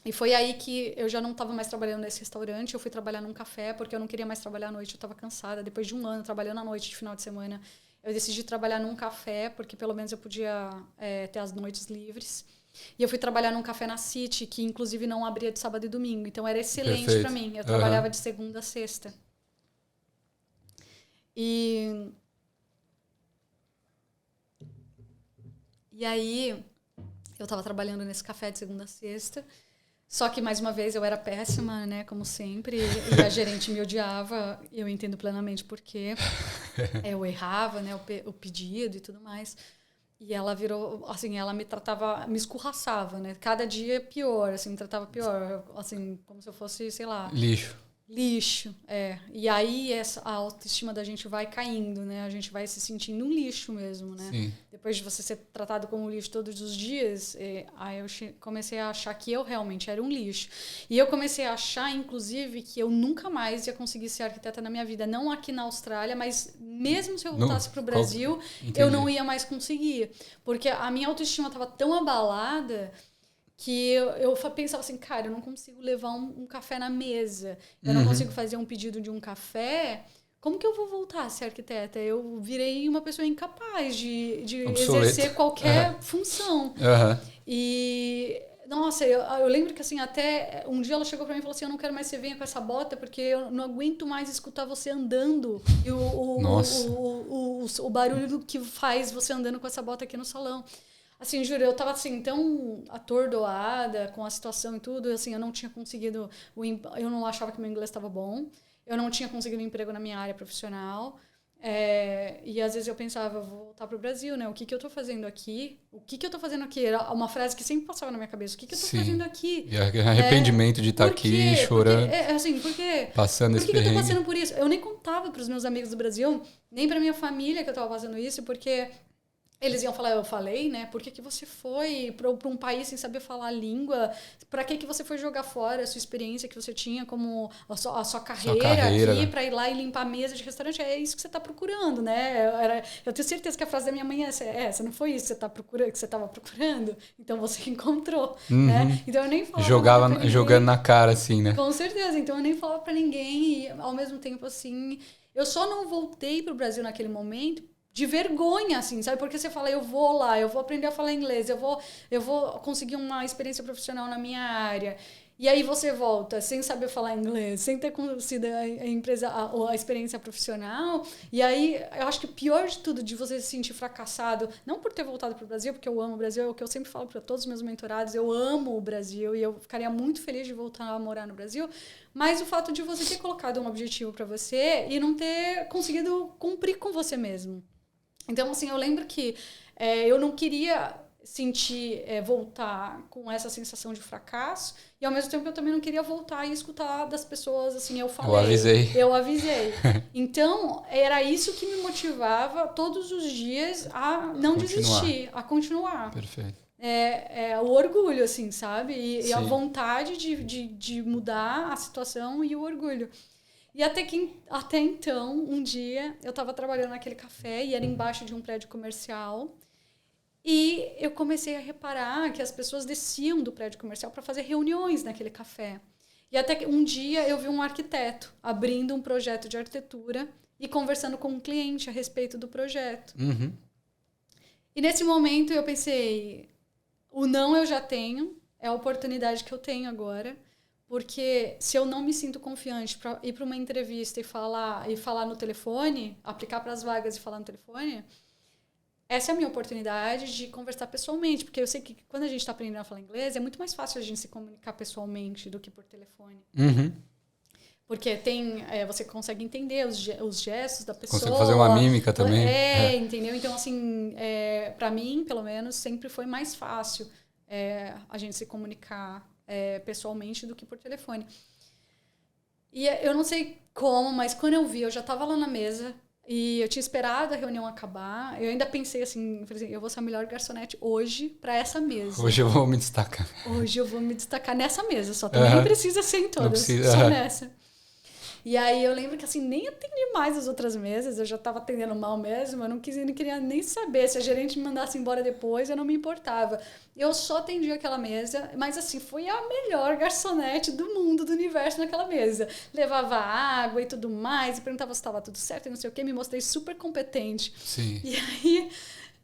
S1: E foi aí que eu já não estava mais trabalhando nesse restaurante. Eu fui trabalhar num café, porque eu não queria mais trabalhar à noite. Eu estava cansada. Depois de 1 ano trabalhando à noite, de final de semana, eu decidi trabalhar num café, porque pelo menos eu podia ter as noites livres. E eu fui trabalhar num café na City, que inclusive não abria de sábado e domingo. Então, era excelente para mim. Eu trabalhava de segunda a sexta. E aí, eu estava trabalhando nesse café de segunda a sexta, só que, mais uma vez, eu era péssima, né, como sempre, e a gerente me odiava, e eu entendo plenamente por quê. Eu errava, né, o pedido e tudo mais, e ela virou, assim, ela me tratava, me escorraçava, né, cada dia pior, assim, me tratava pior, assim, como se eu fosse, sei lá... Lixo, E aí a autoestima da gente vai caindo, né? A gente vai se sentindo um lixo mesmo, né?
S2: Sim.
S1: Depois de você ser tratado como lixo todos os dias, aí eu comecei a achar que eu realmente era um lixo. E eu comecei a achar, inclusive, que eu nunca mais ia conseguir ser arquiteta na minha vida. Não aqui na Austrália, mas mesmo se eu voltasse para o Brasil, eu não ia mais conseguir. Porque a minha autoestima estava tão abalada... que eu pensava assim, cara, eu não consigo levar um café na mesa, eu não consigo fazer um pedido de um café, como que eu vou voltar a ser arquiteta? Eu virei uma pessoa incapaz de exercer qualquer função. E, nossa, eu lembro que assim, até um dia ela chegou pra mim e falou assim, eu não quero mais que você venha com essa bota, porque eu não aguento mais escutar você andando e o barulho que faz você andando com essa bota aqui no salão. Assim, juro, eu tava assim, tão atordoada com a situação e tudo, assim, eu não tinha conseguido, eu não achava que meu inglês estava bom, eu não tinha conseguido um emprego na minha área profissional, e às vezes eu pensava, vou voltar pro Brasil, né, o que eu tô fazendo aqui? O que eu tô fazendo aqui? Era uma frase que sempre passava na minha cabeça, o que eu tô fazendo aqui?
S2: E arrependimento de estar aqui, chorando,
S1: por quê?
S2: Passando esse perrengue.
S1: Por que eu tô passando por isso? Eu nem contava pros meus amigos do Brasil, nem pra minha família que eu tava passando isso, porque... Eles iam falar, eu falei, né? Por que você foi para um país sem saber falar a língua? Para que você foi jogar fora a sua experiência que você tinha como a sua carreira aqui, para ir lá e limpar a mesa de restaurante? É isso que você está procurando, né? Eu tenho certeza que a frase da minha mãe é essa não foi isso que você tá procurando, que você estava procurando? Então você encontrou, né? Então eu nem falava
S2: jogando na cara, assim, né?
S1: Com certeza. Então eu nem falava para ninguém e, ao mesmo tempo, assim... Eu só não voltei pro Brasil naquele momento de vergonha, assim, sabe? Porque você fala, eu vou lá, eu vou aprender a falar inglês, eu vou conseguir uma experiência profissional na minha área. E aí você volta sem saber falar inglês, sem ter conhecido a experiência profissional. E aí, eu acho que o pior de tudo, de você se sentir fracassado, não por ter voltado para o Brasil, porque eu amo o Brasil, é o que eu sempre falo para todos os meus mentorados, eu amo o Brasil e eu ficaria muito feliz de voltar a morar no Brasil, mas o fato de você ter colocado um objetivo para você e não ter conseguido cumprir com você mesmo. Então, assim, eu lembro que eu não queria voltar com essa sensação de fracasso e, ao mesmo tempo, eu também não queria voltar e escutar das pessoas, assim, eu falei. Eu avisei. Então, era isso que me motivava todos os dias a não desistir, a continuar.
S2: Perfeito.
S1: O orgulho, assim, sabe? E a vontade de mudar a situação e o orgulho. E até então, um dia, eu estava trabalhando naquele café e era embaixo de um prédio comercial. E eu comecei a reparar que as pessoas desciam do prédio comercial para fazer reuniões naquele café. E até que um dia eu vi um arquiteto abrindo um projeto de arquitetura e conversando com um cliente a respeito do projeto.
S2: Uhum.
S1: E nesse momento eu pensei, o não eu já tenho, é a oportunidade que eu tenho agora. Porque se eu não me sinto confiante para ir para uma entrevista e falar no telefone, aplicar para as vagas e falar no telefone, essa é a minha oportunidade de conversar pessoalmente. Porque eu sei que quando a gente está aprendendo a falar inglês, é muito mais fácil a gente se comunicar pessoalmente do que por telefone.
S2: Uhum.
S1: Porque você consegue entender os gestos da pessoa.
S2: Consegue fazer uma mímica também.
S1: Entendeu? Então, assim, para mim, pelo menos, sempre foi mais fácil a gente se comunicar pessoalmente do que por telefone. E eu não sei como, mas quando eu vi, eu já estava lá na mesa e eu tinha esperado a reunião acabar. Eu ainda pensei assim, eu vou ser a melhor garçonete hoje para essa mesa.
S2: Hoje eu vou me destacar.
S1: Hoje eu vou me destacar nessa mesa, só também precisa ser em todas, só nessa. E aí eu lembro que assim, nem atendi mais as outras mesas, eu já estava atendendo mal mesmo, eu não queria nem saber, se a gerente me mandasse embora depois, eu não me importava. Eu só atendi aquela mesa, mas assim, fui a melhor garçonete do mundo, do universo naquela mesa. Levava água e tudo mais, e perguntava se estava tudo certo e não sei o que, me mostrei super competente.
S2: Sim.
S1: E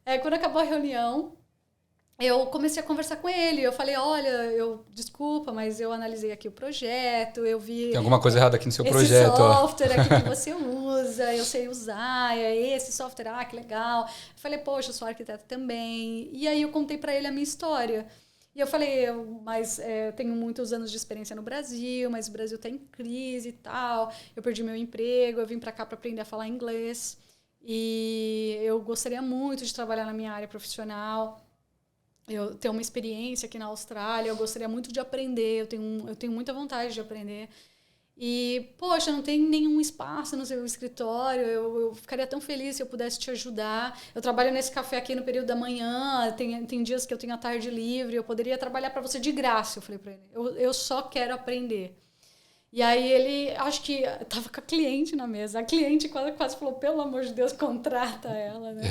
S1: aí, quando acabou a reunião, eu comecei a conversar com ele. Eu falei, olha, desculpa, mas eu analisei aqui o projeto, eu vi...
S2: Tem alguma coisa errada aqui no seu projeto.
S1: Esse software aqui que você usa, eu sei usar, esse software, que legal. Eu falei, poxa, eu sou arquiteta também. E aí eu contei para ele a minha história. E eu falei, eu tenho muitos anos de experiência no Brasil, mas o Brasil está em crise e tal. Eu perdi meu emprego, eu vim para cá para aprender a falar inglês. E eu gostaria muito de trabalhar na minha área profissional. Eu tenho uma experiência aqui na Austrália, eu gostaria muito de aprender, eu tenho muita vontade de aprender. E, poxa, não tem nenhum espaço no seu escritório, eu ficaria tão feliz se eu pudesse te ajudar. Eu trabalho nesse café aqui no período da manhã, tem dias que eu tenho a tarde livre, eu poderia trabalhar para você de graça, eu falei para ele. Eu só quero aprender. E aí ele, acho que estava com a cliente na mesa, a cliente quase falou, pelo amor de Deus, contrata ela, né?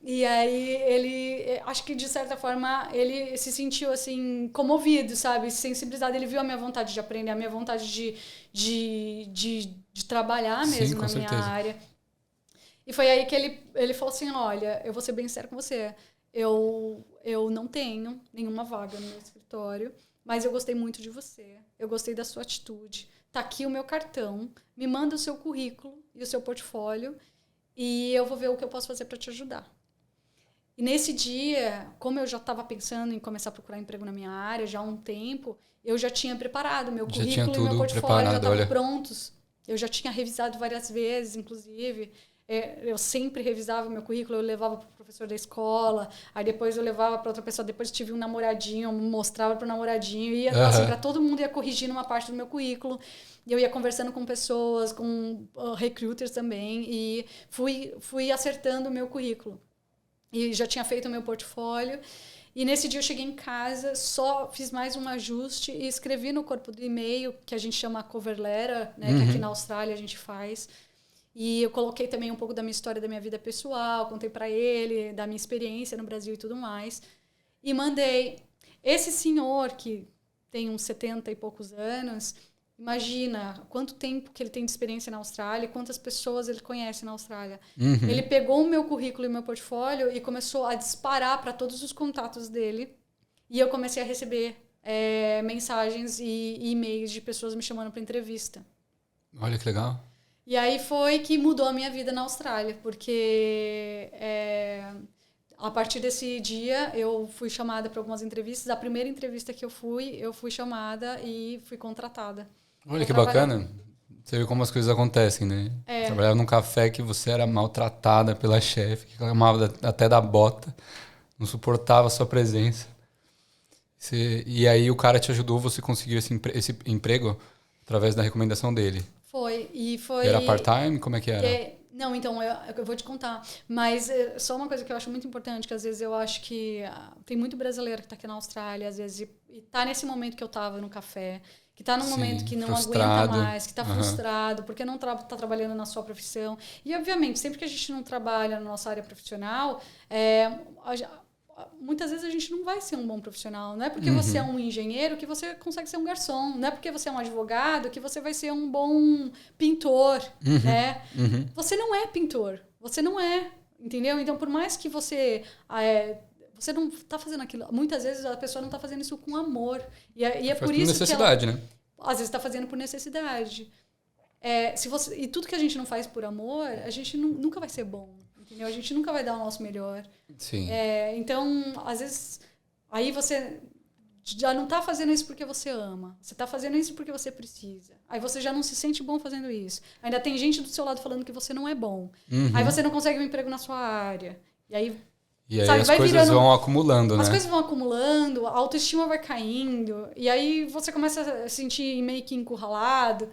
S1: E aí ele, acho que de certa forma, ele se sentiu assim, comovido, sabe? Sensibilizado, ele viu a minha vontade de aprender, a minha vontade de trabalhar mesmo na minha área. E foi aí que ele falou assim, olha, eu vou ser bem sério com você, eu não tenho nenhuma vaga no meu escritório, mas eu gostei muito de você, eu gostei da sua atitude, tá aqui o meu cartão, me manda o seu currículo e o seu portfólio e eu vou ver o que eu posso fazer para te ajudar. E nesse dia, como eu já estava pensando em começar a procurar emprego na minha área já há um tempo, eu já tinha preparado meu currículo e meu portfólio, já estavam prontos. Eu já tinha revisado várias vezes, inclusive. Eu sempre revisava meu currículo, eu levava para o professor da escola, aí depois eu levava para outra pessoa, depois tive um namoradinho, eu mostrava para o namoradinho, ia assim, para todo mundo ia corrigindo uma parte do meu currículo. E eu ia conversando com pessoas, com recruiters também, e fui acertando o meu currículo. e já tinha feito o meu portfólio. E nesse dia eu cheguei em casa, só fiz mais um ajuste e escrevi no corpo do e-mail, que a gente chama cover letter, né, que aqui na Austrália a gente faz. E eu coloquei também um pouco da minha história, da minha vida pessoal, contei para ele, da minha experiência no Brasil e tudo mais. E mandei. Esse senhor, que tem uns 70 e poucos anos, imagina quanto tempo que ele tem de experiência na Austrália, quantas pessoas ele conhece na Austrália. Ele pegou o meu currículo e o meu portfólio e começou a disparar para todos os contatos dele. E eu comecei a receber mensagens e e-mails de pessoas me chamando para entrevista.
S2: Olha que legal.
S1: E aí foi que mudou a minha vida na Austrália, porque a partir desse dia eu fui chamada para algumas entrevistas. A primeira entrevista que eu fui chamada e fui contratada.
S2: Olha que bacana. Você vê como as coisas acontecem, né? Trabalhava num café que você era maltratada pela chefe, que reclamava até da bota, não suportava a sua presença. E aí o cara te ajudou, você conseguiu esse emprego através da recomendação dele.
S1: Foi.
S2: Era part-time? Como é que era?
S1: Não, então, eu vou te contar. Mas só uma coisa que eu acho muito importante, que às vezes eu acho que tem muito brasileiro que está aqui na Austrália, às vezes, e está nesse momento que eu estava no café, que está num momento que não
S2: frustrado.
S1: Aguenta mais, que está frustrado, porque não está trabalhando na sua profissão. E, obviamente, sempre que a gente não trabalha na nossa área profissional, muitas vezes a gente não vai ser um bom profissional. Não é porque você é um engenheiro que você consegue ser um garçom. Não é porque você é um advogado que você vai ser um bom pintor, né? Você não é pintor. Você não é, entendeu? Então, por mais que você não está fazendo aquilo... Muitas vezes a pessoa não está fazendo isso com amor. E é por isso
S2: necessidade, né?
S1: Às vezes está fazendo por necessidade. E tudo que a gente não faz por amor, a gente nunca vai ser bom. Entendeu? A gente nunca vai dar o nosso melhor.
S2: Sim.
S1: Então, às vezes, aí você já não está fazendo isso porque você ama. Você está fazendo isso porque você precisa. Aí você já não se sente bom fazendo isso. Ainda tem gente do seu lado falando que você não é bom. Aí você não consegue um emprego na sua área. E aí
S2: as coisas vão acumulando, né?
S1: As coisas vão acumulando, a autoestima vai caindo. E aí você começa a se sentir meio que encurralado.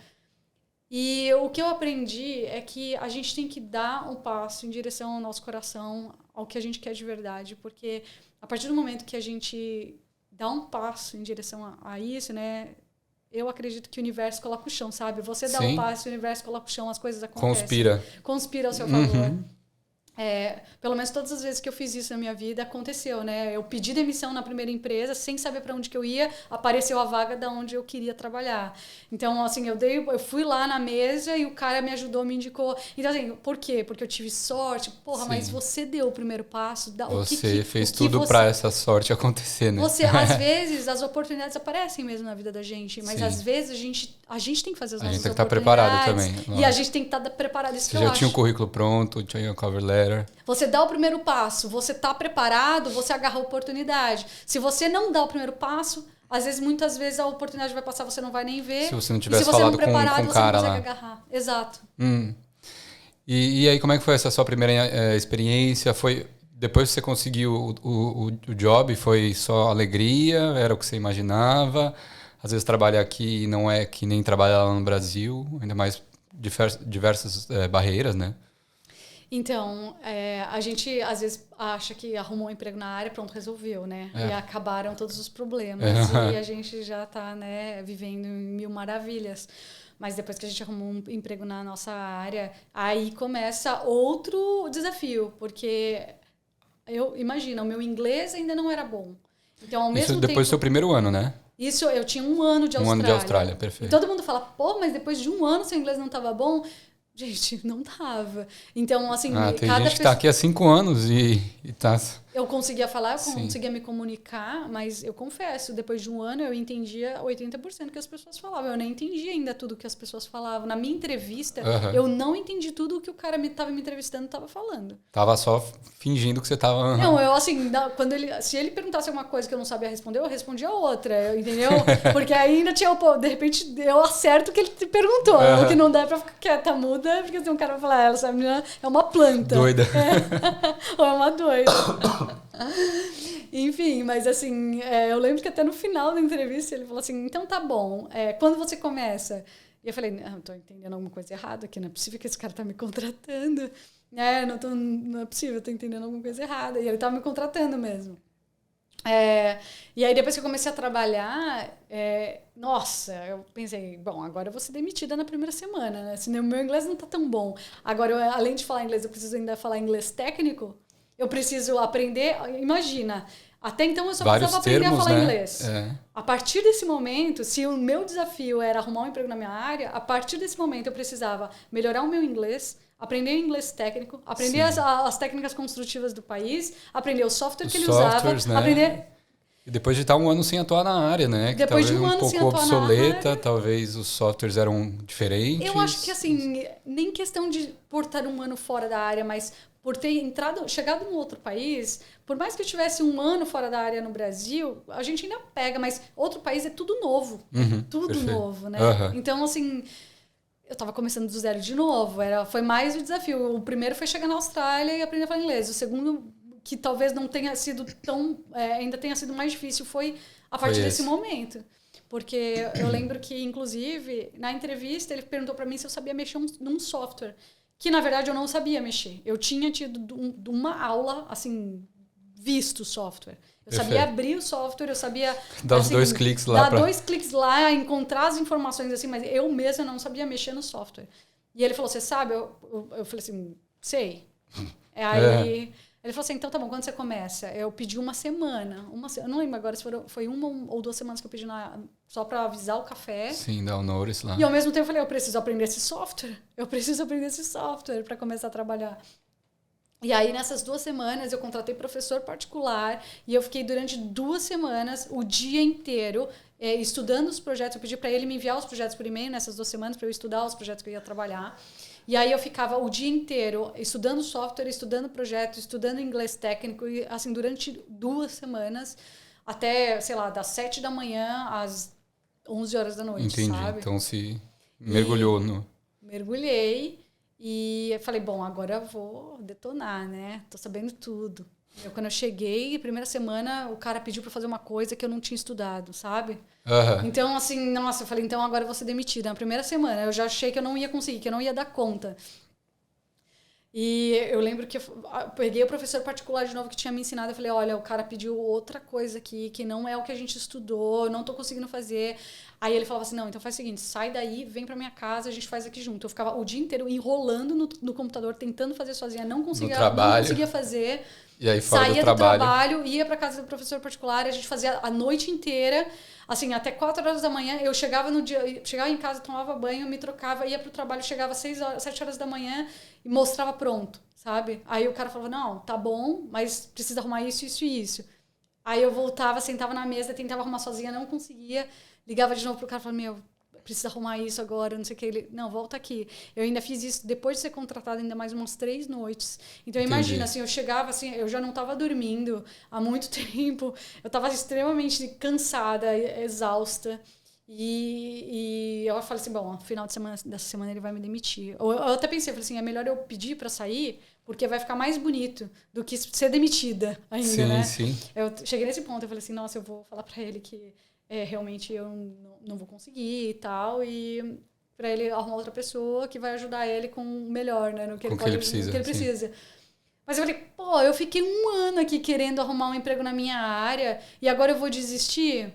S1: E o que eu aprendi é que a gente tem que dar um passo em direção ao nosso coração, ao que a gente quer de verdade, porque a partir do momento que a gente dá um passo em direção a isso, né, eu acredito que o universo coloca o chão, sabe? Você dá um passo, o universo coloca o chão, as coisas acontecem. Conspira ao seu favor. Pelo menos todas as vezes que eu fiz isso na minha vida aconteceu, né? Eu pedi demissão na primeira empresa sem saber para onde que eu ia, apareceu a vaga da onde eu queria trabalhar. Então, assim, eu fui lá na mesa e o cara me ajudou, me indicou. Então, assim, por quê? Porque eu tive sorte. Porra, mas você deu o primeiro passo.
S2: Você fez tudo para essa sorte acontecer, né?
S1: Às vezes, as oportunidades aparecem mesmo na vida da gente, mas às vezes a gente tem que fazer as nossas oportunidades. A gente tem que estar preparado também. E a gente tem que estar preparado. Isso
S2: você já tinha o currículo pronto, tinha o cover letter.
S1: Você dá o primeiro passo, você está preparado, você agarra a oportunidade. Se você não dá o primeiro passo, muitas vezes a oportunidade vai passar, você não vai nem ver.
S2: Se você não tivesse falado com o cara lá. Você não consegue
S1: agarrar. Exato.
S2: E aí, como é que foi essa sua primeira experiência? Depois que você conseguiu o job, foi só alegria? Era o que você imaginava? Às vezes trabalhar aqui não é que nem trabalhar lá no Brasil, ainda mais diversas barreiras, né?
S1: Então, a gente às vezes acha que arrumou um emprego na área, pronto, resolveu, né? E acabaram todos os problemas. E a gente já está, né, vivendo em mil maravilhas. Mas depois que a gente arrumou um emprego na nossa área, aí começa outro desafio. Porque, imagina, o meu inglês ainda não era bom. Então, ao mesmo
S2: tempo... Isso depois do seu primeiro ano, né?
S1: Isso, eu tinha 1 ano de Austrália.
S2: 1 ano de Austrália, perfeito.
S1: E todo mundo fala, pô, mas depois de 1 ano seu inglês não estava bom... Gente, não tava. Então, assim...
S2: tem gente que tá aqui há 5 anos e tá...
S1: Eu conseguia falar, eu conseguia me comunicar, mas eu confesso, depois de 1 ano eu entendia 80% que as pessoas falavam. Eu nem entendia ainda tudo que as pessoas falavam. Na minha entrevista, eu não entendi tudo o que o cara estava me entrevistando estava falando.
S2: Tava só fingindo que você tava...
S1: Não, eu assim, se ele perguntasse alguma coisa que eu não sabia responder, eu respondia outra, entendeu? Porque ainda tinha de repente eu acerto o que ele te perguntou. O que não dá pra ficar quieta, muda, porque assim, um cara vai falar, essa menina é uma planta.
S2: Doida.
S1: Ou é uma doida. Enfim, mas assim, eu lembro que até no final da entrevista ele falou assim, então tá bom, quando você começa? E eu falei, não, tô entendendo alguma coisa errada aqui, não é possível que esse cara tá me contratando. Não é possível, eu tô entendendo alguma coisa errada. E ele tava me contratando mesmo. E aí, depois que eu comecei a trabalhar, nossa, eu pensei, bom, agora eu vou ser demitida na primeira semana, né? Se o meu inglês não tá tão bom. Agora, além de falar inglês, eu preciso ainda falar inglês técnico. Eu preciso aprender, imagina, até então eu só precisava aprender a falar inglês. A partir desse momento, se o meu desafio era arrumar um emprego na minha área, a partir desse momento eu precisava melhorar o meu inglês, aprender inglês técnico, aprender as técnicas construtivas do país, aprender o software que ele usava,
S2: né?
S1: aprender...
S2: E depois de estar um ano sem atuar na área, né? Que
S1: depois
S2: talvez
S1: de um ano sem
S2: pouco
S1: atuar
S2: obsoleta,
S1: na área,
S2: talvez os softwares eram diferentes.
S1: eu acho que, assim, nem questão de por estar um ano fora da área, mas por ter chegado num outro país, por mais que eu tivesse um ano fora da área no Brasil, a gente ainda pega, mas outro país é tudo novo. Tudo perfeito. Novo, né? Então, assim... Eu estava começando do zero de novo. Foi mais o desafio. O primeiro foi chegar na Austrália e aprender a falar inglês. O segundo, que talvez não tenha sido tão... ainda tenha sido mais difícil, foi a partir desse momento. Porque eu lembro que, inclusive, na entrevista, ele perguntou para mim se eu sabia mexer num software. Que, na verdade, eu não sabia mexer. Eu tinha tido uma aula, assim, visto o software. Eu sabia abrir o software, eu sabia...
S2: Dar os 2 cliques lá.
S1: Dar 2 cliques lá, encontrar as informações assim, mas eu mesma não sabia mexer no software. E ele falou, você sabe? Eu falei assim, sei. Aí ele falou assim, então tá bom, quando você começa? Eu pedi uma semana. Eu não lembro agora se foi 1 ou 2 semanas que eu pedi só para avisar o café.
S2: Sim, dar o notice lá.
S1: E ao mesmo tempo eu falei, eu preciso aprender esse software. Para começar a trabalhar. E aí, nessas 2 semanas, eu contratei professor particular e eu fiquei durante 2 semanas, o dia inteiro, estudando os projetos. Eu pedi para ele me enviar os projetos por e-mail nessas 2 semanas para eu estudar os projetos que eu ia trabalhar. E aí eu ficava o dia inteiro estudando software, estudando projeto, estudando inglês técnico, e assim, durante 2 semanas, até, sei lá, das 7 da manhã às 11 horas da noite,
S2: entendi.
S1: Sabe?
S2: Então se mergulhou
S1: Mergulhei. E eu falei, bom, agora eu vou detonar, né? Tô sabendo tudo. Quando eu cheguei, primeira semana, o cara pediu para fazer uma coisa que eu não tinha estudado, sabe? Então, assim, nossa, eu falei, então agora eu vou ser demitida. Na primeira semana, eu já achei que eu não ia conseguir, que eu não ia dar conta. E eu lembro que eu peguei o professor particular de novo que tinha me ensinado. Eu falei, olha, o cara pediu outra coisa aqui, que não é o que a gente estudou, eu não tô conseguindo fazer. Aí ele falava assim, não, então faz o seguinte, sai daí, vem pra minha casa, a gente faz aqui junto. Eu ficava o dia inteiro enrolando no computador, tentando fazer sozinha, não conseguia fazer.
S2: E aí
S1: saía do trabalho, ia pra casa do professor particular, a gente fazia a noite inteira, assim, até 4 horas da manhã. Eu chegava em casa, tomava banho, me trocava, ia pro trabalho, chegava às 7 horas da manhã e mostrava pronto, sabe? Aí o cara falava, não, tá bom, mas precisa arrumar isso, isso e isso. Aí eu voltava, sentava na mesa, tentava arrumar sozinha, não conseguia. Ligava de novo pro cara e falava, meu, precisa arrumar isso agora, não sei o que. Ele, não, volta aqui. Eu ainda fiz isso depois de ser contratada, ainda mais umas 3 noites. Então, imagina, assim, eu chegava, assim, eu já não estava dormindo há muito tempo. Eu estava extremamente cansada, exausta. E eu falei assim, bom, no final dessa semana ele vai me demitir. Eu até pensei, falei assim, é melhor eu pedir para sair, porque vai ficar mais bonito do que ser demitida ainda,
S2: sim,
S1: né?
S2: Sim.
S1: Eu cheguei nesse ponto, eu falei assim, nossa, eu vou falar para ele que realmente eu não vou conseguir e tal, e para ele arrumar outra pessoa que vai ajudar ele com o melhor, né, no que ele precisa. Mas eu falei, pô, eu fiquei 1 ano aqui querendo arrumar um emprego na minha área e agora eu vou desistir?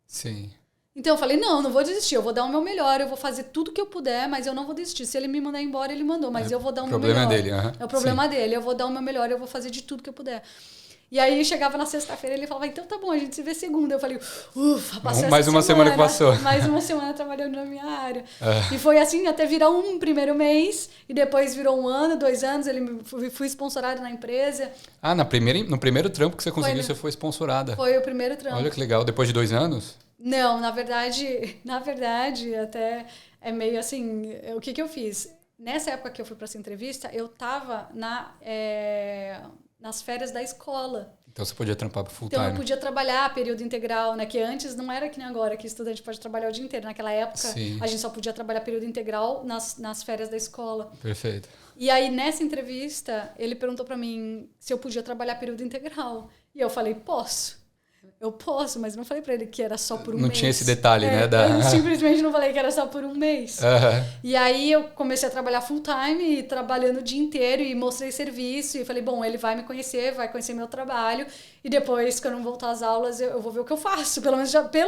S2: Sim.
S1: Então eu falei, não vou desistir, eu vou dar o meu melhor, eu vou fazer tudo que eu puder, mas eu não vou desistir. Se ele me mandar embora, ele mandou, mas eu vou dar o meu melhor. É o problema dele, eu vou dar o meu melhor, eu vou fazer de tudo que eu puder. E aí chegava na sexta-feira e ele falava, então tá bom, a gente se vê segunda. Eu falei, ufa, passei
S2: mais uma semana que passou.
S1: Mais uma semana trabalhando na minha área. E foi assim até virar um primeiro mês, e depois virou 1 ano, 2 anos, fui sponsorada na empresa.
S2: Ah, no primeiro trampo que você conseguiu, você foi sponsorada.
S1: Foi o primeiro trampo.
S2: Olha que legal, depois de 2 anos?
S1: Não, na verdade, até é meio assim, o que eu fiz? Nessa época que eu fui para essa entrevista, eu tava nas férias da escola.
S2: Então você podia trampar para full time.
S1: Então eu podia trabalhar período integral, né? Que antes não era que nem agora, que estudante pode trabalhar o dia inteiro. Naquela época, a gente só podia trabalhar período integral nas férias da escola.
S2: Perfeito.
S1: E aí, nessa entrevista, ele perguntou para mim se eu podia trabalhar período integral. E eu falei, posso. eu posso, mas não falei pra ele que era só por um mês.
S2: Não tinha esse detalhe, né?
S1: Eu simplesmente não falei que era só por um mês.
S2: Uhum.
S1: E aí eu comecei a trabalhar full time, trabalhando o dia inteiro e mostrei serviço. E falei, bom, ele vai me conhecer, vai conhecer meu trabalho. E depois, quando eu voltar às aulas, eu vou ver o que eu faço. Pelo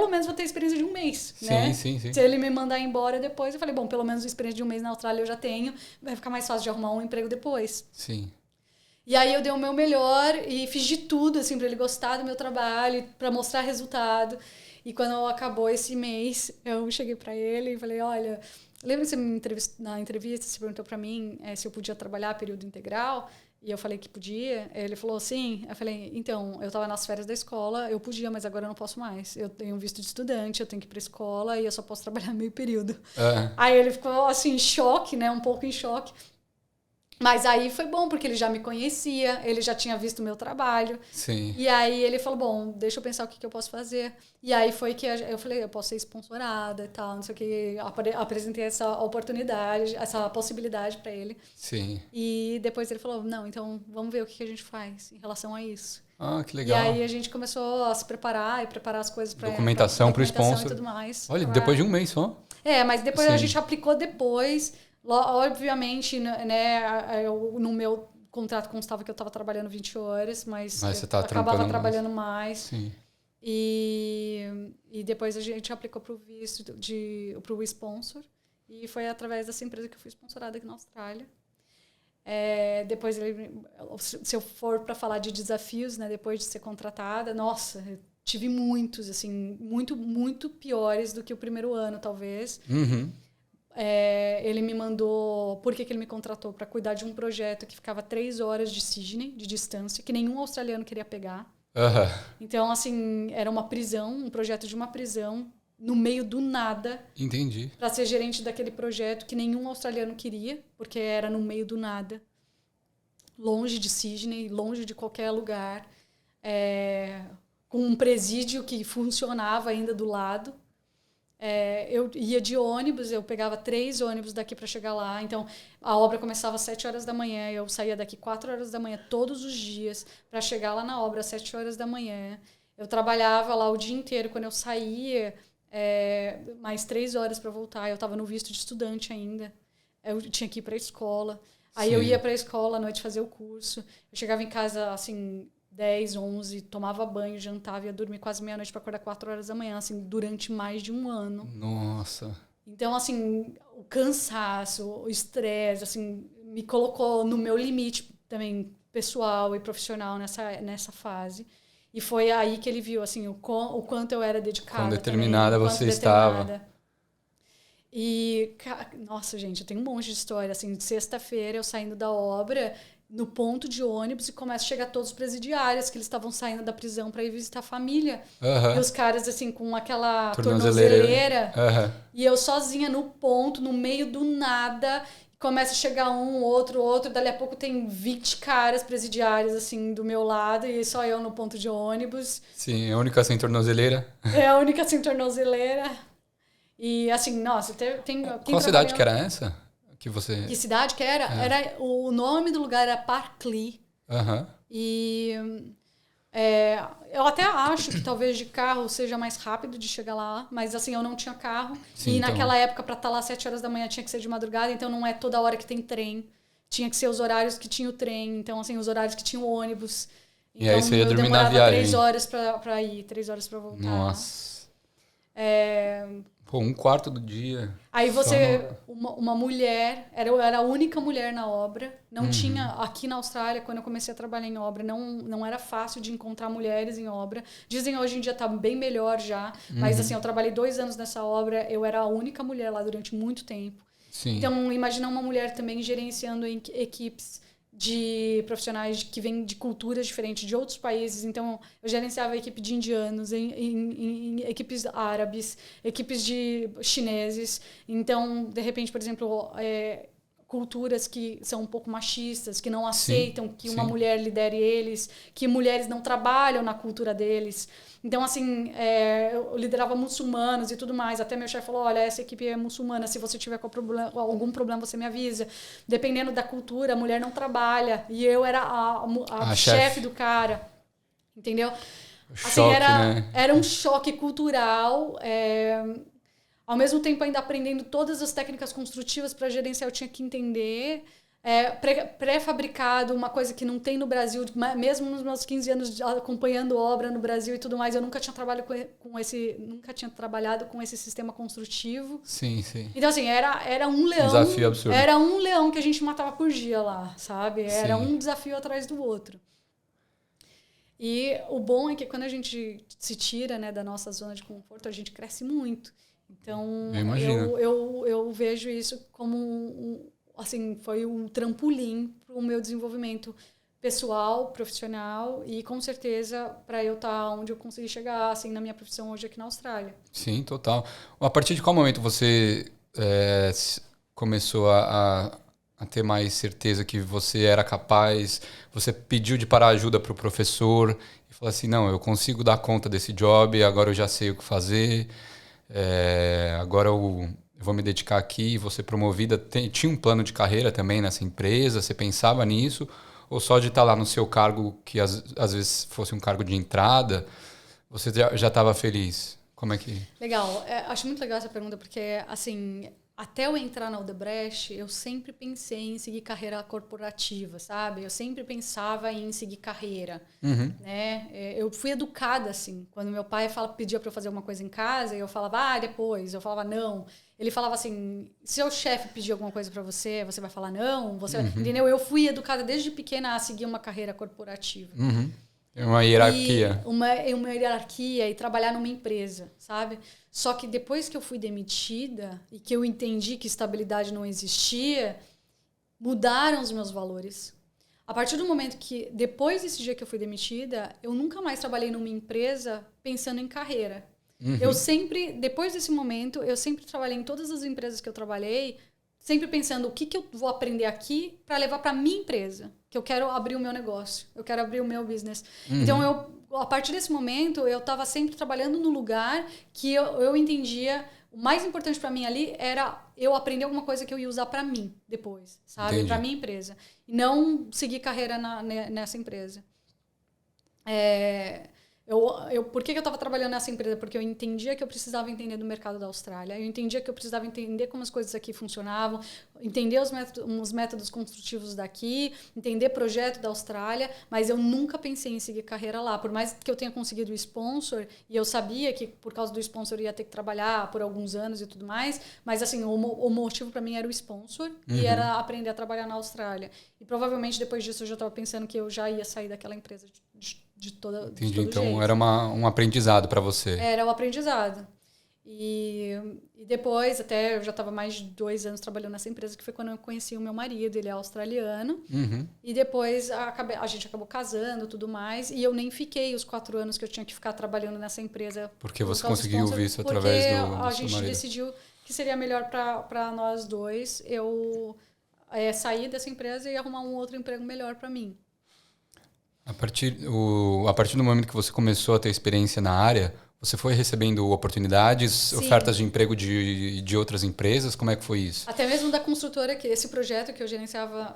S1: menos vou ter experiência de um mês, né?
S2: Sim.
S1: Se ele me mandar embora depois, eu falei, bom, pelo menos a experiência de um mês na Austrália eu já tenho. Vai ficar mais fácil de arrumar um emprego depois.
S2: Sim.
S1: E aí eu dei o meu melhor e fiz de tudo, assim, pra ele gostar do meu trabalho, pra mostrar resultado. E quando acabou esse mês, eu cheguei pra ele e falei, olha, lembra que você na entrevista, você perguntou pra mim se eu podia trabalhar período integral? E eu falei que podia. Ele falou, sim. Eu falei, então, eu tava nas férias da escola, eu podia, mas agora eu não posso mais. Eu tenho visto de estudante, eu tenho que ir pra escola e eu só posso trabalhar meio período. Aí ele ficou, assim, em choque, né? Um pouco em choque. Mas aí foi bom, porque ele já me conhecia, ele já tinha visto o meu trabalho.
S2: Sim.
S1: E aí ele falou, bom, deixa eu pensar o que eu posso fazer. E aí foi que eu falei, eu posso ser sponsorada e tal, não sei o que. Apresentei essa oportunidade, essa possibilidade para ele.
S2: Sim.
S1: E depois ele falou, não, então vamos ver o que a gente faz em relação a isso.
S2: Ah, que legal.
S1: E aí a gente começou a se preparar e preparar as coisas para
S2: documentação para o sponsor.
S1: E tudo mais.
S2: Olha, depois de um mês só.
S1: Mas depois
S2: Sim.
S1: a gente aplicou depois. Obviamente, né, no meu contrato constava que eu estava trabalhando 20 horas, mas
S2: você tá
S1: acabava trabalhando mais.
S2: Sim.
S1: E depois a gente aplicou para o visto, para o sponsor, e foi através dessa empresa que eu fui sponsorada aqui na Austrália. Depois, se eu for para falar de desafios, né, depois de ser contratada, nossa, eu tive muitos, assim, muito piores do que o primeiro ano, talvez.
S2: Uhum.
S1: Ele me mandou... Por que ele me contratou? Para cuidar de um projeto que ficava 3 horas de Sydney, de distância, que nenhum australiano queria pegar. Então, assim, era uma prisão, um projeto de uma prisão, no meio do nada.
S2: Entendi.
S1: Para ser gerente daquele projeto que nenhum australiano queria, porque era no meio do nada. Longe de Sydney, longe de qualquer lugar. Com um presídio que funcionava ainda do lado. Eu ia de ônibus, eu pegava 3 ônibus daqui para chegar lá. Então, a obra começava às 7 horas da manhã, eu saía daqui 4 horas da manhã todos os dias para chegar lá na obra às 7 horas da manhã. Eu trabalhava lá o dia inteiro. Quando eu saía, mais 3 horas para voltar. Eu estava no visto de estudante ainda. Eu tinha que ir para a escola. Aí Sim. Eu ia para a escola à noite fazer o curso. Eu chegava em casa, assim... 10, 11, tomava banho, jantava, ia dormir quase meia-noite para acordar 4 horas da manhã, assim, durante mais de um ano.
S2: Nossa!
S1: Então, assim, o cansaço, o estresse, assim, me colocou no meu limite também pessoal e profissional nessa fase. E foi aí que ele viu, assim, o quanto eu era dedicada.
S2: Quão determinada
S1: também,
S2: você estava.
S1: E, nossa, gente, eu tenho um monte de história, assim, de sexta-feira eu saindo da obra... no ponto de ônibus e começa a chegar todos os presidiários que eles estavam saindo da prisão para ir visitar a família.
S2: Uhum.
S1: E os caras, assim, com aquela tornozeleira.
S2: Uhum.
S1: E eu sozinha no ponto, no meio do nada. Começa a chegar um, outro. Dali a pouco tem 20 caras presidiários, assim, do meu lado. E só eu no ponto de ônibus.
S2: Sim, a única sem tornozeleira.
S1: A única sem tornozeleira. E, assim, nossa, tem...
S2: Qual cidade que era essa?
S1: Que cidade que era? O nome do lugar era Parklea.
S2: Uhum.
S1: E eu até acho que talvez de carro seja mais rápido de chegar lá, mas assim, eu não tinha carro. Sim, e naquela época, para estar lá às 7 horas da manhã, tinha que ser de madrugada, então não é toda hora que tem trem. Tinha que ser os horários que tinha o trem, então assim, os horários que tinha o ônibus. Então,
S2: e aí você ia dormir na viagem?
S1: 3 horas para ir, 3 horas para voltar.
S2: Nossa. Pô, 1/4 do dia.
S1: Aí você, uma mulher, era a única mulher na obra. Não tinha, aqui na Austrália, quando eu comecei a trabalhar em obra, não era fácil de encontrar mulheres em obra. Dizem hoje em dia tá bem melhor já. Mas assim, eu trabalhei 2 anos nessa obra, eu era a única mulher lá durante muito tempo.
S2: Sim.
S1: Então, imagina uma mulher também gerenciando equipes de profissionais que vêm de culturas diferentes, de outros países. Então, eu gerenciava a equipe de indianos, em equipes árabes, equipes de chineses. Então, de repente, por exemplo, culturas que são um pouco machistas, que não aceitam que uma mulher lidere eles, que mulheres não trabalham na cultura deles. Então, assim, eu liderava muçulmanos e tudo mais. Até meu chefe falou, olha, essa equipe é muçulmana, se você tiver algum problema, você me avisa. Dependendo da cultura, a mulher não trabalha. E eu era a chefe do cara, entendeu? Assim, era um choque cultural. Ao mesmo tempo, ainda aprendendo todas as técnicas construtivas para gerenciar, eu tinha que entender. Pré-fabricado, uma coisa que não tem no Brasil, mesmo nos meus 15 anos acompanhando obra no Brasil e tudo mais, eu nunca tinha trabalhado com esse sistema construtivo.
S2: Sim, sim.
S1: Então, assim, era um leão.
S2: Um desafio absurdo.
S1: Era um leão que a gente matava por dia lá, sabe? Era
S2: Sim.
S1: um desafio atrás do outro. E o bom é que quando a gente se tira, né, da nossa zona de conforto, a gente cresce muito. Então, eu vejo isso como assim, foi um trampolim para o meu desenvolvimento pessoal, profissional e, com certeza, para eu estar onde eu consegui chegar, assim, na minha profissão hoje aqui na Austrália.
S2: Sim, total. A partir de qual momento você começou a ter mais certeza que você era capaz? Você pediu de parar ajuda para o professor e falou assim, não, eu consigo dar conta desse job, agora eu já sei o que fazer, agora eu vou me dedicar aqui, vou ser promovida. Tinha um plano de carreira também nessa empresa? Você pensava nisso? Ou só de estar lá no seu cargo, que às vezes fosse um cargo de entrada, você já estava feliz? Como é que...
S1: Legal. Acho muito legal essa pergunta, porque, assim, até eu entrar na Odebrecht, eu sempre pensei em seguir carreira corporativa, sabe? Eu sempre pensava em seguir carreira, né? Eu fui educada assim. Quando meu pai pedia para eu fazer uma coisa em casa, eu falava, depois. Eu falava, não. Ele falava assim, se o chefe pedir alguma coisa para você, você vai falar não? Entendeu? Eu fui educada desde pequena a seguir uma carreira corporativa.
S2: É uma hierarquia.
S1: Uma hierarquia e trabalhar numa empresa, sabe? Só que depois que eu fui demitida e que eu entendi que estabilidade não existia, mudaram os meus valores. A partir do momento que, depois desse dia que eu fui demitida, eu nunca mais trabalhei numa empresa pensando em carreira. Eu sempre, depois desse momento, eu sempre trabalhei em todas as empresas que eu trabalhei, sempre pensando o que eu vou aprender aqui para levar para minha empresa, que eu quero abrir o meu negócio, eu quero abrir o meu business. Então, a partir desse momento, eu estava sempre trabalhando no lugar que eu entendia, o mais importante para mim ali era eu aprender alguma coisa que eu ia usar para mim depois, sabe? Para minha empresa. E não seguir carreira nessa empresa. Por que eu estava trabalhando nessa empresa? Porque eu entendia que eu precisava entender do mercado da Austrália. Eu entendia que eu precisava entender como as coisas aqui funcionavam, entender os métodos construtivos daqui, entender projeto da Austrália, mas eu nunca pensei em seguir carreira lá. Por mais que eu tenha conseguido o sponsor, e eu sabia que por causa do sponsor eu ia ter que trabalhar por alguns anos e tudo mais, mas assim, o motivo para mim era o sponsor e era aprender a trabalhar na Austrália. E provavelmente depois disso eu já estava pensando que eu já ia sair daquela empresa de todo
S2: Então
S1: jeito.
S2: era um aprendizado para você.
S1: Era o aprendizado. E depois, até eu já estava mais de 2 anos trabalhando nessa empresa, que foi quando eu conheci o meu marido, ele é australiano. E depois a gente acabou casando e tudo mais, e eu nem fiquei os 4 anos que eu tinha que ficar trabalhando nessa empresa.
S2: Porque você conseguiu o visto através do seu marido.
S1: Porque a gente decidiu que seria melhor para nós dois eu sair dessa empresa e arrumar um outro emprego melhor para mim.
S2: A partir do momento que você começou a ter experiência na área, você foi recebendo oportunidades,
S1: Sim.
S2: ofertas de emprego de outras empresas? Como é que foi isso?
S1: Até mesmo da construtora, que esse projeto que eu gerenciava,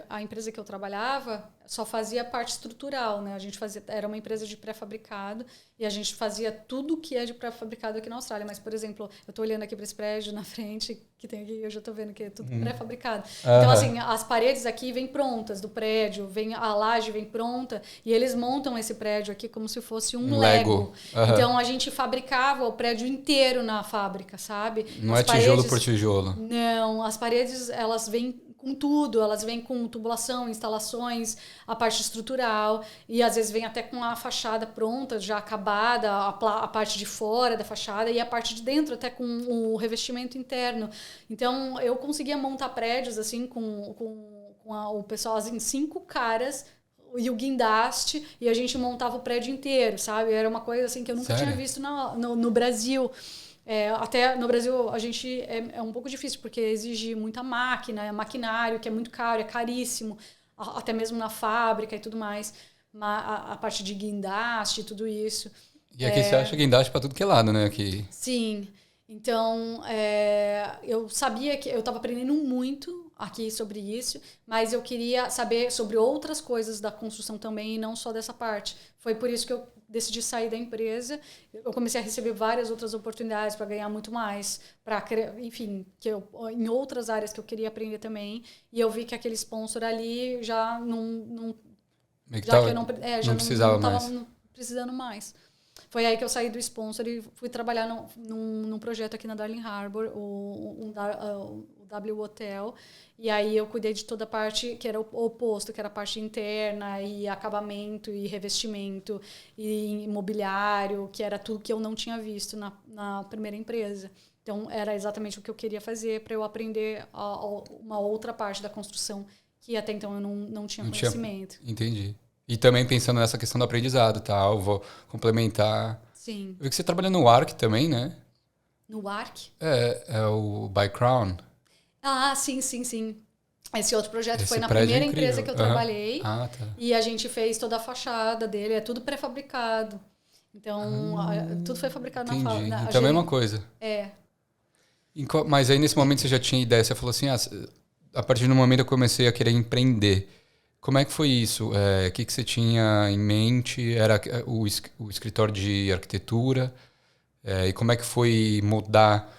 S1: a empresa que eu trabalhava só fazia parte estrutural, né? A gente era uma empresa de pré-fabricado e a gente fazia tudo que é de pré-fabricado aqui na Austrália. Mas, por exemplo, eu estou olhando aqui para esse prédio na frente, que tem aqui, eu já estou vendo que é tudo pré-fabricado. Então, assim, as paredes aqui vêm prontas do prédio, a laje vem pronta e eles montam esse prédio aqui como se fosse um Lego. Então, a gente fabricava o prédio inteiro na fábrica, sabe?
S2: Não é tijolo por tijolo.
S1: Não, as paredes, elas vêm com tudo, elas vêm com tubulação, instalações, a parte estrutural e às vezes vem até com a fachada pronta, já acabada, a parte de fora da fachada e a parte de dentro até com o revestimento interno. Então eu conseguia montar prédios assim com o pessoal assim, 5 caras e o guindaste e a gente montava o prédio inteiro, sabe? Era uma coisa assim que eu nunca tinha visto no Brasil. Até no Brasil a gente é um pouco difícil porque exige muita máquina, maquinário que é muito caro, é caríssimo, até mesmo na fábrica e tudo mais, a parte de guindaste e tudo isso.
S2: E aqui você acha guindaste para tudo que é lado, né? Aqui.
S1: Sim, então eu sabia que eu estava aprendendo muito aqui sobre isso, mas eu queria saber sobre outras coisas da construção também e não só dessa parte. Foi por isso que eu decidi sair da empresa. Eu comecei a receber várias outras oportunidades para ganhar muito mais, enfim, em outras áreas que eu queria aprender também. E eu vi que aquele sponsor ali já já que eu
S2: não precisava mais.
S1: Tava precisando mais. Foi aí que eu saí do sponsor e fui trabalhar num projeto aqui na Darling Harbour, o W Hotel. E aí eu cuidei de toda a parte que era o oposto, que era a parte interna e acabamento e revestimento e imobiliário, que era tudo que eu não tinha visto na primeira empresa. Então era exatamente o que eu queria fazer para eu aprender uma outra parte da construção que até então eu não tinha conhecimento.
S2: Entendi. E também pensando nessa questão do aprendizado, tá? Eu vou complementar.
S1: Sim.
S2: Eu vi que você trabalha no ARC também, né?
S1: No ARC?
S2: É o By Crown.
S1: Ah, sim. Esse outro projeto foi na
S2: prédio
S1: primeira
S2: é incrível.
S1: empresa que eu trabalhei.
S2: Ah, tá.
S1: E a gente fez toda a fachada dele, é tudo pré-fabricado. Então, tudo foi fabricado na fábrica.
S2: Então é a mesma coisa.
S1: É.
S2: Mas aí nesse momento você já tinha ideia, você falou assim, a partir do momento eu comecei a querer empreender. Como é que foi isso? O que você tinha em mente? Era o escritório de arquitetura? E como é que foi mudar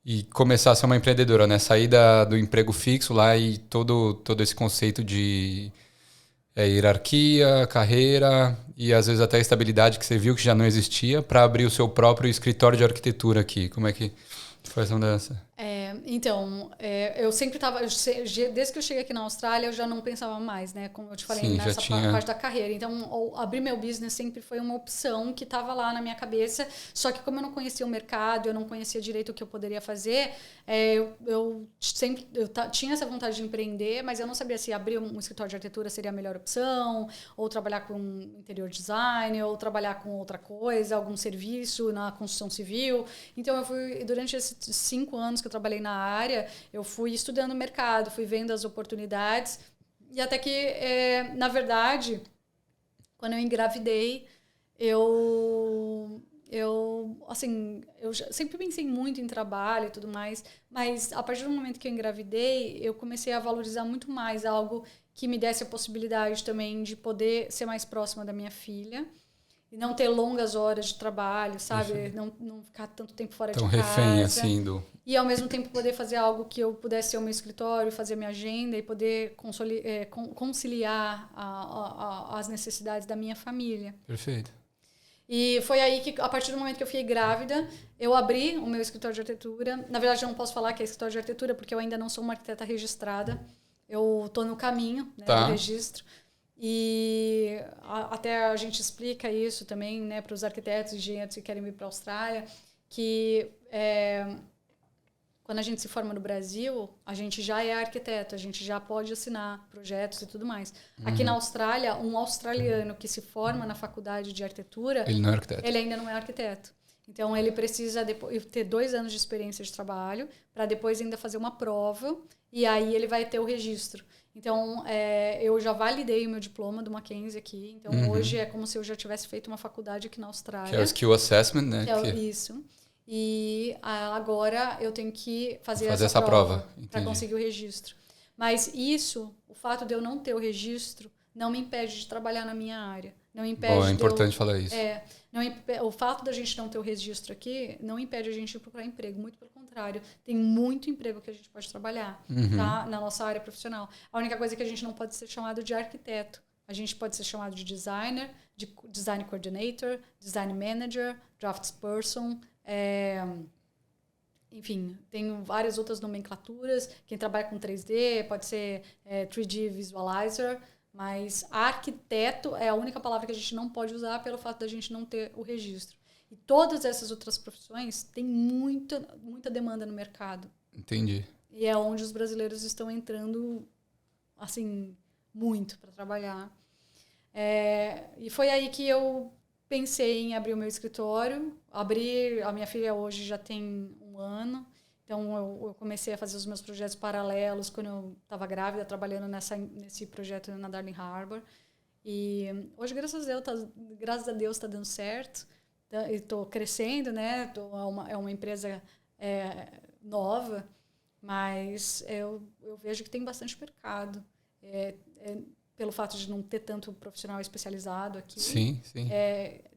S2: e começar a ser uma empreendedora, né? Sair do emprego fixo lá e todo esse conceito de hierarquia, carreira e às vezes até estabilidade que você viu que já não existia para abrir o seu próprio escritório de arquitetura aqui. Como é que foi essa mudança?
S1: Então, eu sempre estava... Desde que eu cheguei aqui na Austrália, eu já não pensava mais, né? Como eu te falei, nessa parte da carreira. Então, abrir meu business sempre foi uma opção que estava lá na minha cabeça. Só que como eu não conhecia o mercado, eu não conhecia direito o que eu poderia fazer, eu tinha essa vontade de empreender, mas eu não sabia se abrir um escritório de arquitetura seria a melhor opção, ou trabalhar com interior design, ou trabalhar com outra coisa, algum serviço na construção civil. Então, eu fui, durante esses 5 anos que eu trabalhei na área, eu fui estudando o mercado, fui vendo as oportunidades, e até que, na verdade, quando eu engravidei, eu sempre pensei muito em trabalho e tudo mais, mas a partir do momento que eu engravidei, eu comecei a valorizar muito mais algo que me desse a possibilidade também de poder ser mais próxima da minha filha, e não ter longas horas de trabalho, sabe? Não ficar tanto tempo fora de casa.
S2: Tão refém, assim,
S1: E, ao mesmo tempo, poder fazer algo que eu pudesse ser o meu escritório, fazer minha agenda e poder conciliar as necessidades da minha família.
S2: Perfeito.
S1: E foi aí que, a partir do momento que eu fiquei grávida, eu abri o meu escritório de arquitetura. Na verdade, eu não posso falar que é escritório de arquitetura, porque eu ainda não sou uma arquiteta registrada. Eu estou no caminho, né, do registro. E até a gente explica isso também, né, para os arquitetos e engenheiros que querem vir para a Austrália, que quando a gente se forma no Brasil, a gente já é arquiteto, a gente já pode assinar projetos e tudo mais. Aqui na Austrália, um australiano que se forma na faculdade de arquitetura,
S2: ele não é arquiteto.
S1: Ele ainda não é arquiteto. Então, ele precisa ter 2 anos de experiência de trabalho para depois ainda fazer uma prova e aí ele vai ter o registro. Então, eu já validei o meu diploma do Mackenzie aqui. Então, hoje é como se eu já tivesse feito uma faculdade aqui na Austrália.
S2: Que é o Skill Assessment, né?
S1: Isso. E agora eu tenho que fazer
S2: essa prova
S1: para conseguir o registro. Mas o fato de eu não ter o registro, não me impede de trabalhar na minha área. Não impede.
S2: Bom, é importante falar isso.
S1: O fato da gente não ter o registro aqui não impede a gente de procurar emprego. Muito pelo contrário. Tem muito emprego que a gente pode trabalhar, tá? Na nossa área profissional. A única coisa é que a gente não pode ser chamado de arquiteto. A gente pode ser chamado de designer, de design coordinator, design manager, draftsperson. Enfim, tem várias outras nomenclaturas. Quem trabalha com 3D pode ser 3D visualizer. Mas arquiteto é a única palavra que a gente não pode usar pelo fato da gente não ter o registro. E todas essas outras profissões têm muita demanda no mercado.
S2: Entendi.
S1: E é onde os brasileiros estão entrando, assim, muito para trabalhar. E foi aí que eu pensei em abrir o meu escritório. A minha filha hoje já tem 1 ano. Então, eu comecei a fazer os meus projetos paralelos quando eu estava grávida, trabalhando nesse projeto na Darling Harbour. E hoje, graças a Deus, está dando certo. Estou crescendo, né? É uma empresa nova. Mas eu vejo que tem bastante mercado. Pelo fato de não ter tanto profissional especializado aqui,
S2: sim.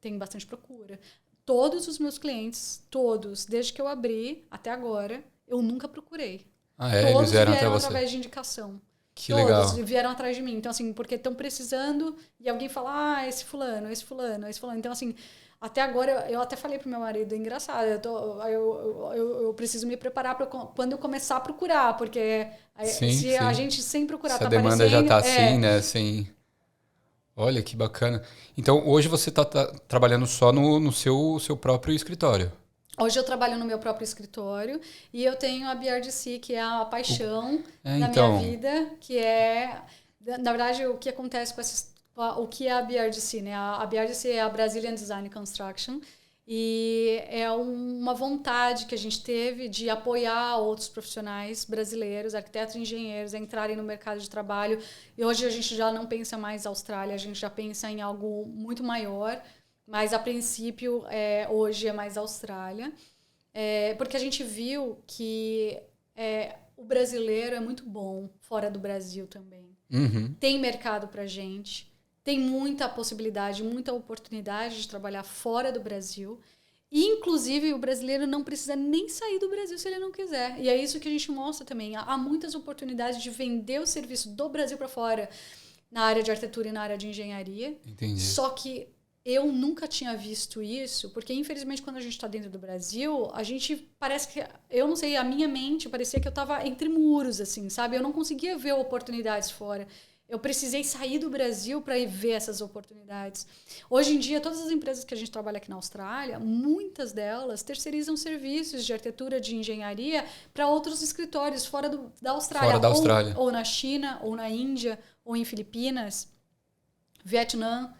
S1: Tem bastante procura. Todos os meus clientes, todos, desde que eu abri até agora, eu nunca procurei.
S2: Eles
S1: Todos
S2: vieram
S1: vieram
S2: até você.
S1: através de indicação.
S2: Que
S1: Todos
S2: legal.
S1: vieram atrás de mim. Então, assim, porque estão precisando e alguém fala, esse fulano. Então, assim, até agora, eu até falei pro meu marido, engraçado, eu preciso me preparar para quando eu começar a procurar, porque se a gente sem procurar
S2: Se a
S1: tá
S2: demanda já
S1: aparecendo...
S2: tá assim, né? Assim... Olha, que bacana. Então, hoje você tá trabalhando só no seu próprio escritório.
S1: Hoje eu trabalho no meu próprio escritório e eu tenho a BRDC, que é a paixão da minha vida, que é... Na verdade, o que acontece o que é a BRDC, né? A BRDC é a Brazilian Design Construction e é uma vontade que a gente teve de apoiar outros profissionais brasileiros, arquitetos e engenheiros a entrarem no mercado de trabalho. E hoje a gente já não pensa mais Austrália, a gente já pensa em algo muito maior, mas a princípio hoje é mais Austrália. Porque a gente viu que o brasileiro é muito bom fora do Brasil também.
S2: Uhum.
S1: Tem mercado pra gente, tem muita possibilidade, muita oportunidade de trabalhar fora do Brasil. E, inclusive, o brasileiro não precisa nem sair do Brasil se ele não quiser. E é isso que a gente mostra também. Há muitas oportunidades de vender o serviço do Brasil para fora na área de arquitetura e na área de engenharia.
S2: Entendi.
S1: Só que eu nunca tinha visto isso, porque, infelizmente, quando a gente está dentro do Brasil, a gente parece que... Eu não sei, a minha mente parecia que eu estava entre muros, assim, sabe? Eu não conseguia ver oportunidades fora. Eu precisei sair do Brasil para ir ver essas oportunidades. Hoje em dia, todas as empresas que a gente trabalha aqui na Austrália, muitas delas terceirizam serviços de arquitetura, de engenharia para outros escritórios fora da Austrália.
S2: Fora da Austrália.
S1: Ou na China, ou na Índia, ou em Filipinas, Vietnã.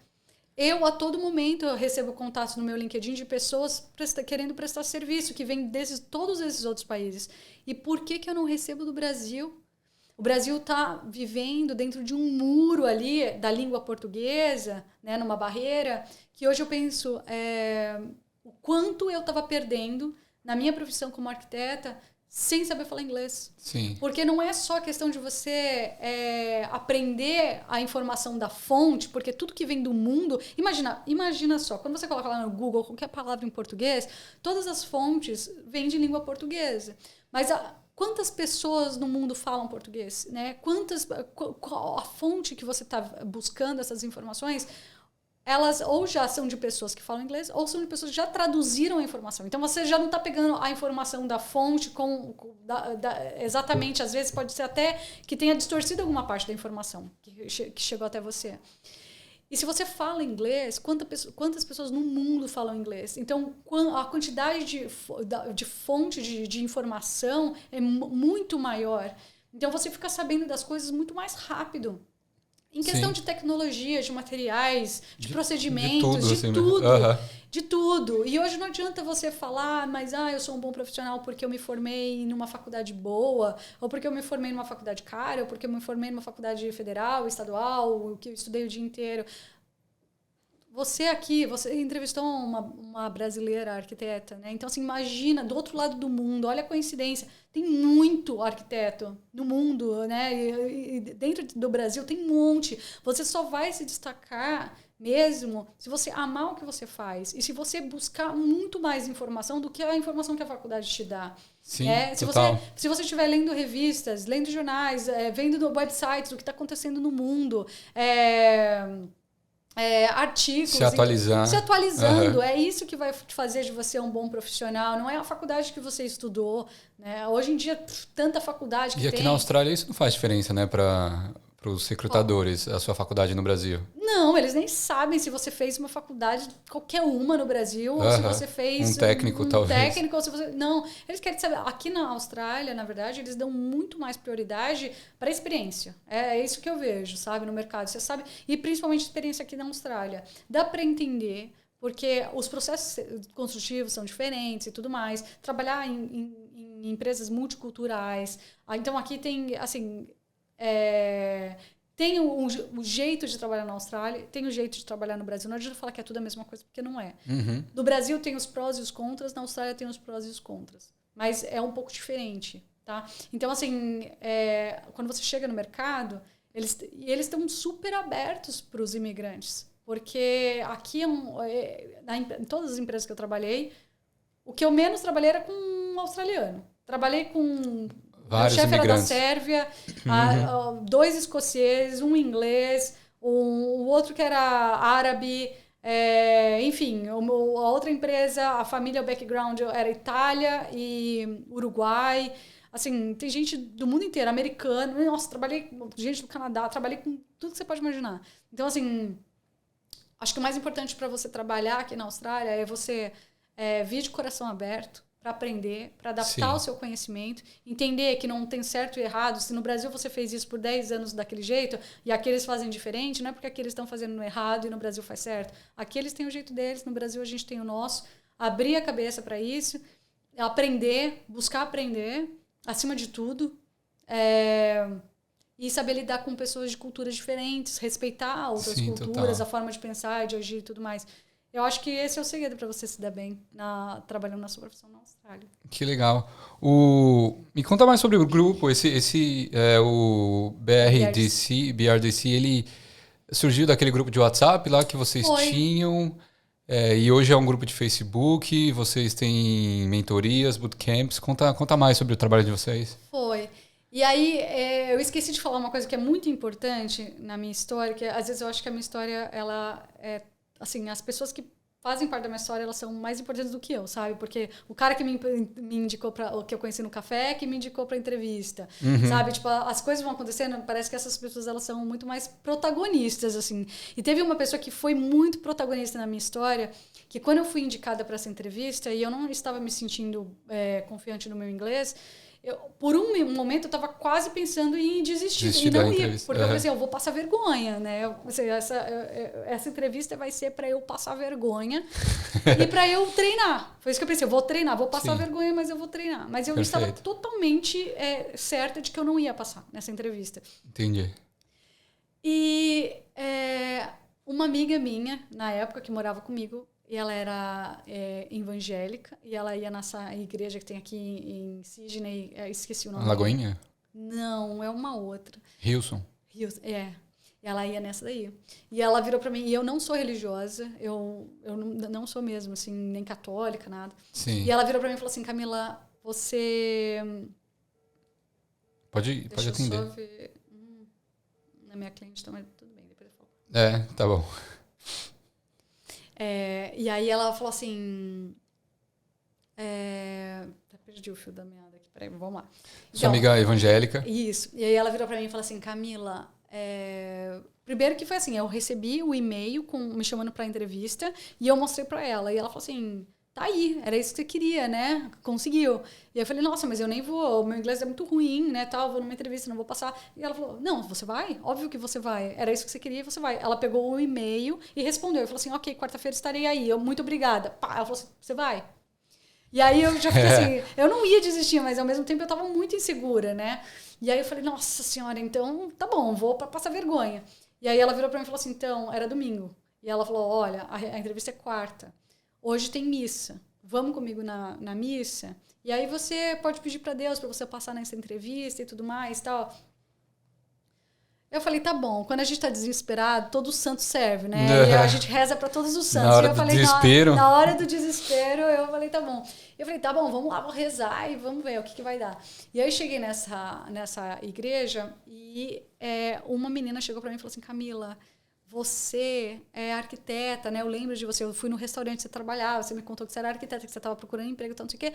S1: Eu, a todo momento, eu recebo contatos no meu LinkedIn de pessoas querendo prestar serviço, que vêm todos esses outros países. E por que eu não recebo do Brasil? O Brasil está vivendo dentro de um muro ali da língua portuguesa, né, numa barreira, que hoje eu penso o quanto eu estava perdendo na minha profissão como arquiteta sem saber falar inglês.
S2: Sim.
S1: Porque não é só questão de você aprender a informação da fonte, porque tudo que vem do mundo... Imagina só, quando você coloca lá no Google qualquer palavra em português, todas as fontes vêm de língua portuguesa. Mas quantas pessoas no mundo falam português? Né? Qual a fonte que você está buscando essas informações... Elas ou já são de pessoas que falam inglês ou são de pessoas que já traduziram a informação. Então, você já não está pegando a informação da fonte exatamente. Às vezes, pode ser até que tenha distorcido alguma parte da informação que chegou até você. E se você fala inglês, quantas pessoas no mundo falam inglês? Então, a quantidade de fonte de informação é muito maior. Então, você fica sabendo das coisas muito mais rápido. Em questão de tecnologia, de materiais, de procedimentos, de tudo. E hoje não adianta você falar, mas eu sou um bom profissional porque eu me formei numa faculdade boa, ou porque eu me formei numa faculdade cara, ou porque eu me formei numa faculdade federal, estadual, que eu estudei o dia inteiro. Você entrevistou uma brasileira arquiteta, né? Então, assim, imagina, do outro lado do mundo, olha a coincidência, tem muito arquiteto no mundo, né? E dentro do Brasil tem um monte. Você só vai se destacar mesmo se você amar o que você faz e se você buscar muito mais informação do que a informação que a faculdade te dá.
S2: Sim,
S1: se você estiver lendo revistas, lendo jornais, vendo websites o que está acontecendo no mundo... artigos.
S2: Se atualizando.
S1: É isso que vai fazer de você um bom profissional. Não é a faculdade que você estudou. Né? Hoje em dia, tanta faculdade que tem.
S2: E aqui na Austrália isso não faz diferença, né? Para os recrutadores, a sua faculdade no Brasil.
S1: Não, eles nem sabem se você fez uma faculdade, qualquer uma no Brasil, ou se você fez
S2: um técnico, talvez.
S1: Ou se você... Não, eles querem saber. Aqui na Austrália, na verdade, eles dão muito mais prioridade para a experiência. É isso que eu vejo, sabe, no mercado. Você sabe, e principalmente a experiência aqui na Austrália. Dá para entender, porque os processos construtivos são diferentes e tudo mais. Trabalhar em empresas multiculturais. Então, aqui tem, assim... Tem um jeito de trabalhar na Austrália, tem um jeito de trabalhar no Brasil. Não adianta falar que é tudo a mesma coisa, porque não é. No Brasil tem os prós e os contras, na Austrália tem os prós e os contras. Mas é um pouco diferente. tá? Então, assim, quando você chega no mercado, eles estão super abertos para os imigrantes. Porque aqui, em todas as empresas que eu trabalhei, o que eu menos trabalhei era com um australiano. Trabalhei com...
S2: Vários
S1: o chefe era da
S2: imigrantes.
S1: Sérvia, 2 escoceses, um inglês, o outro que era árabe, enfim, a outra empresa, a família, o background era Itália e Uruguai. Assim, tem gente do mundo inteiro, americano. Nossa, trabalhei com gente do Canadá, trabalhei com tudo que você pode imaginar. Então, assim, acho que o mais importante para você trabalhar aqui na Austrália é você vir de coração aberto, para aprender, para adaptar o seu conhecimento, entender que não tem certo e errado. Se no Brasil você fez isso por 10 anos daquele jeito e aqui eles fazem diferente, não é porque aqui eles estão fazendo errado e no Brasil faz certo. Aqui eles têm o jeito deles, no Brasil a gente tem o nosso. Abrir a cabeça para isso, aprender, buscar aprender, acima de tudo, e saber lidar com pessoas de culturas diferentes, respeitar outras culturas, a forma de pensar, de agir e tudo mais. Eu acho que esse é o segredo para você se dar bem trabalhando na sua profissão na Austrália.
S2: Que legal. Me conta mais sobre o grupo. O BRDC, ele surgiu daquele grupo de WhatsApp lá que vocês tinham. E hoje é um grupo de Facebook. Vocês têm mentorias, bootcamps. Conta mais sobre o trabalho de vocês.
S1: Foi. E aí, eu esqueci de falar uma coisa que é muito importante na minha história, que às vezes eu acho que a minha história, ela assim, as pessoas que fazem parte da minha história, elas são mais importantes do que eu, sabe? Porque o cara que me indicou que eu conheci no café, que me indicou pra entrevista, sabe? Tipo, as coisas vão acontecendo, parece que essas pessoas, elas são muito mais protagonistas, assim. E teve uma pessoa que foi muito protagonista na minha história, que quando eu fui indicada para essa entrevista, e eu não estava me sentindo confiante no meu inglês, por um momento eu estava quase pensando em desistir e não ir, porque eu pensei, eu vou passar vergonha, né? Essa entrevista vai ser para eu passar vergonha e para eu treinar. Foi isso que eu pensei, eu vou treinar, vou passar vergonha, mas eu vou treinar. Mas eu estava totalmente certa de que eu não ia passar nessa entrevista.
S2: Entendi.
S1: E uma amiga minha, na época, que morava comigo, e ela era evangélica, e ela ia nessa igreja que tem aqui em Sydney, esqueci o nome.
S2: Lagoinha?
S1: Não, é uma outra.
S2: Hilson.
S1: E ela ia nessa daí. E ela virou pra mim, e eu não sou religiosa, eu não sou mesmo, assim, nem católica, nada.
S2: Sim.
S1: E ela virou pra mim e falou assim, Camila, você...
S2: Pode atender.
S1: Deixa eu só ver... Na minha cliente, mas tudo bem, depois eu falo.
S2: Tá bom.
S1: E aí ela falou assim... Perdi o fio da meada aqui, peraí, vamos lá.
S2: Sua amiga evangélica.
S1: Isso. E aí ela virou pra mim e falou assim, Camila, primeiro que foi assim, eu recebi o e-mail me chamando pra entrevista e eu mostrei pra ela. E ela falou assim, tá aí, era isso que você queria, né? Conseguiu. E eu falei, nossa, mas eu nem vou, o meu inglês é muito ruim, né? Tal, vou numa entrevista, não vou passar. E ela falou, não, você vai? Óbvio que você vai. Era isso que você queria e você vai. Ela pegou o e-mail e respondeu. Eu falei assim, ok, quarta-feira estarei aí. Eu, muito obrigada. Pá, ela falou assim, você vai? E aí eu já fiquei assim, eu não ia desistir, mas ao mesmo tempo eu tava muito insegura, né? E aí eu falei, nossa senhora, então tá bom, vou pra passar vergonha. E aí ela virou pra mim e falou assim, então, era domingo. E ela falou, olha, a entrevista é quarta. Hoje tem missa. Vamos comigo na missa? E aí você pode pedir para Deus para você passar nessa entrevista e tudo mais, tal. Eu falei, tá bom. Quando a gente tá desesperado, todo santo serve, né? E a gente reza para todos os santos.
S2: Na hora do desespero.
S1: Na hora do desespero, eu falei, tá bom. Eu falei, tá bom, vamos lá, vou rezar e vamos ver o que vai dar. E aí eu cheguei nessa igreja e uma menina chegou para mim e falou assim, Camila, você é arquiteta, né? Eu lembro de você, eu fui no restaurante que você trabalhava, você me contou que você era arquiteta, que você estava procurando emprego, tal, não sei o quê.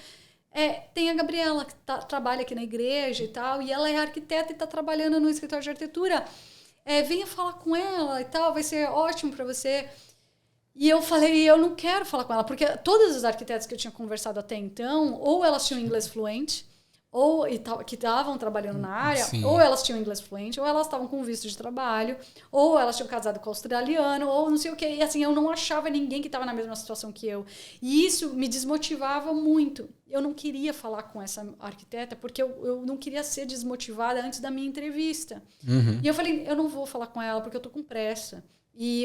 S1: Tem a Gabriela, que trabalha aqui na igreja e tal, e ela é arquiteta e está trabalhando no escritório de arquitetura. Venha falar com ela e tal, vai ser ótimo para você. E eu falei, eu não quero falar com ela, porque todas as arquitetas que eu tinha conversado até então, ou elas tinham inglês fluente, ou que estavam trabalhando na área, Sim. ou elas tinham inglês fluente, ou elas estavam com visto de trabalho, ou elas tinham casado com australiano, ou não sei o quê. E assim, eu não achava ninguém que estava na mesma situação que eu. E isso me desmotivava muito. Eu não queria falar com essa arquiteta, porque eu não queria ser desmotivada antes da minha entrevista.
S2: Uhum.
S1: E eu falei, eu não vou falar com ela, porque eu tô com pressa.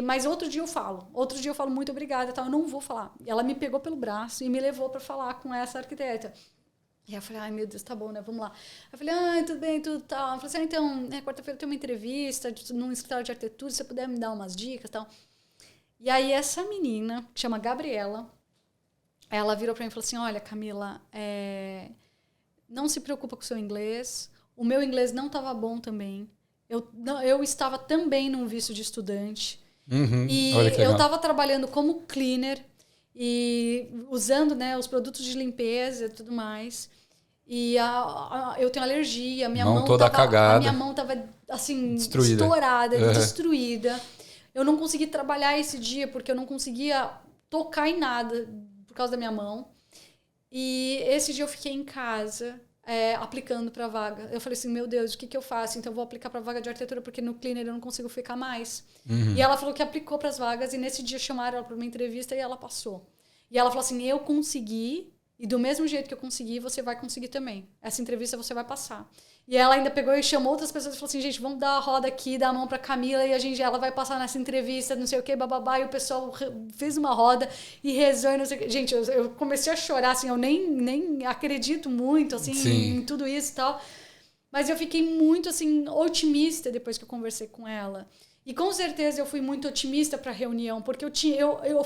S1: Mas outro dia eu falo. Outro dia eu falo, muito obrigada, tal, eu não vou falar. E ela me pegou pelo braço e me levou para falar com essa arquiteta. E aí eu falei, ai, meu Deus, tá bom, né? Vamos lá. Eu falei, tudo bem, tudo tal. Eu falei assim, então, quarta-feira eu tenho uma entrevista num escritório de arquitetura, se você puder me dar umas dicas e tal. E aí essa menina, que chama Gabriela, ela virou pra mim e falou assim, olha, Camila, não se preocupa com o seu inglês. O meu inglês não estava bom também. Eu estava também num visto de estudante. E
S2: Olha que legal.
S1: eu estava trabalhando como cleaner e usando, né, os produtos de limpeza e tudo mais. E eu tenho alergia, minha mão
S2: toda cagada.
S1: A minha mão tava assim,
S2: Destruída.
S1: estourada, destruída. Eu não consegui trabalhar esse dia porque eu não conseguia tocar em nada por causa da minha mão. E esse dia eu fiquei em casa aplicando para vaga. Eu falei assim, meu Deus, o que eu faço? Então eu vou aplicar para vaga de arquitetura porque no cleaner eu não consigo ficar mais. E ela falou que aplicou para as vagas e nesse dia chamaram ela para uma entrevista e ela passou. E ela falou assim, eu consegui e do mesmo jeito que eu consegui, você vai conseguir também. Essa entrevista você vai passar. E ela ainda pegou e chamou outras pessoas e falou assim, gente, vamos dar a roda aqui, dar a mão pra Camila e ela vai passar nessa entrevista, não sei o que, bababá. E o pessoal fez uma roda e rezou e não sei o que. Gente, eu comecei a chorar, assim, eu nem acredito muito, assim, em tudo isso e tal. Mas eu fiquei muito, assim, otimista depois que eu conversei com ela. E com certeza eu fui muito otimista para a reunião, porque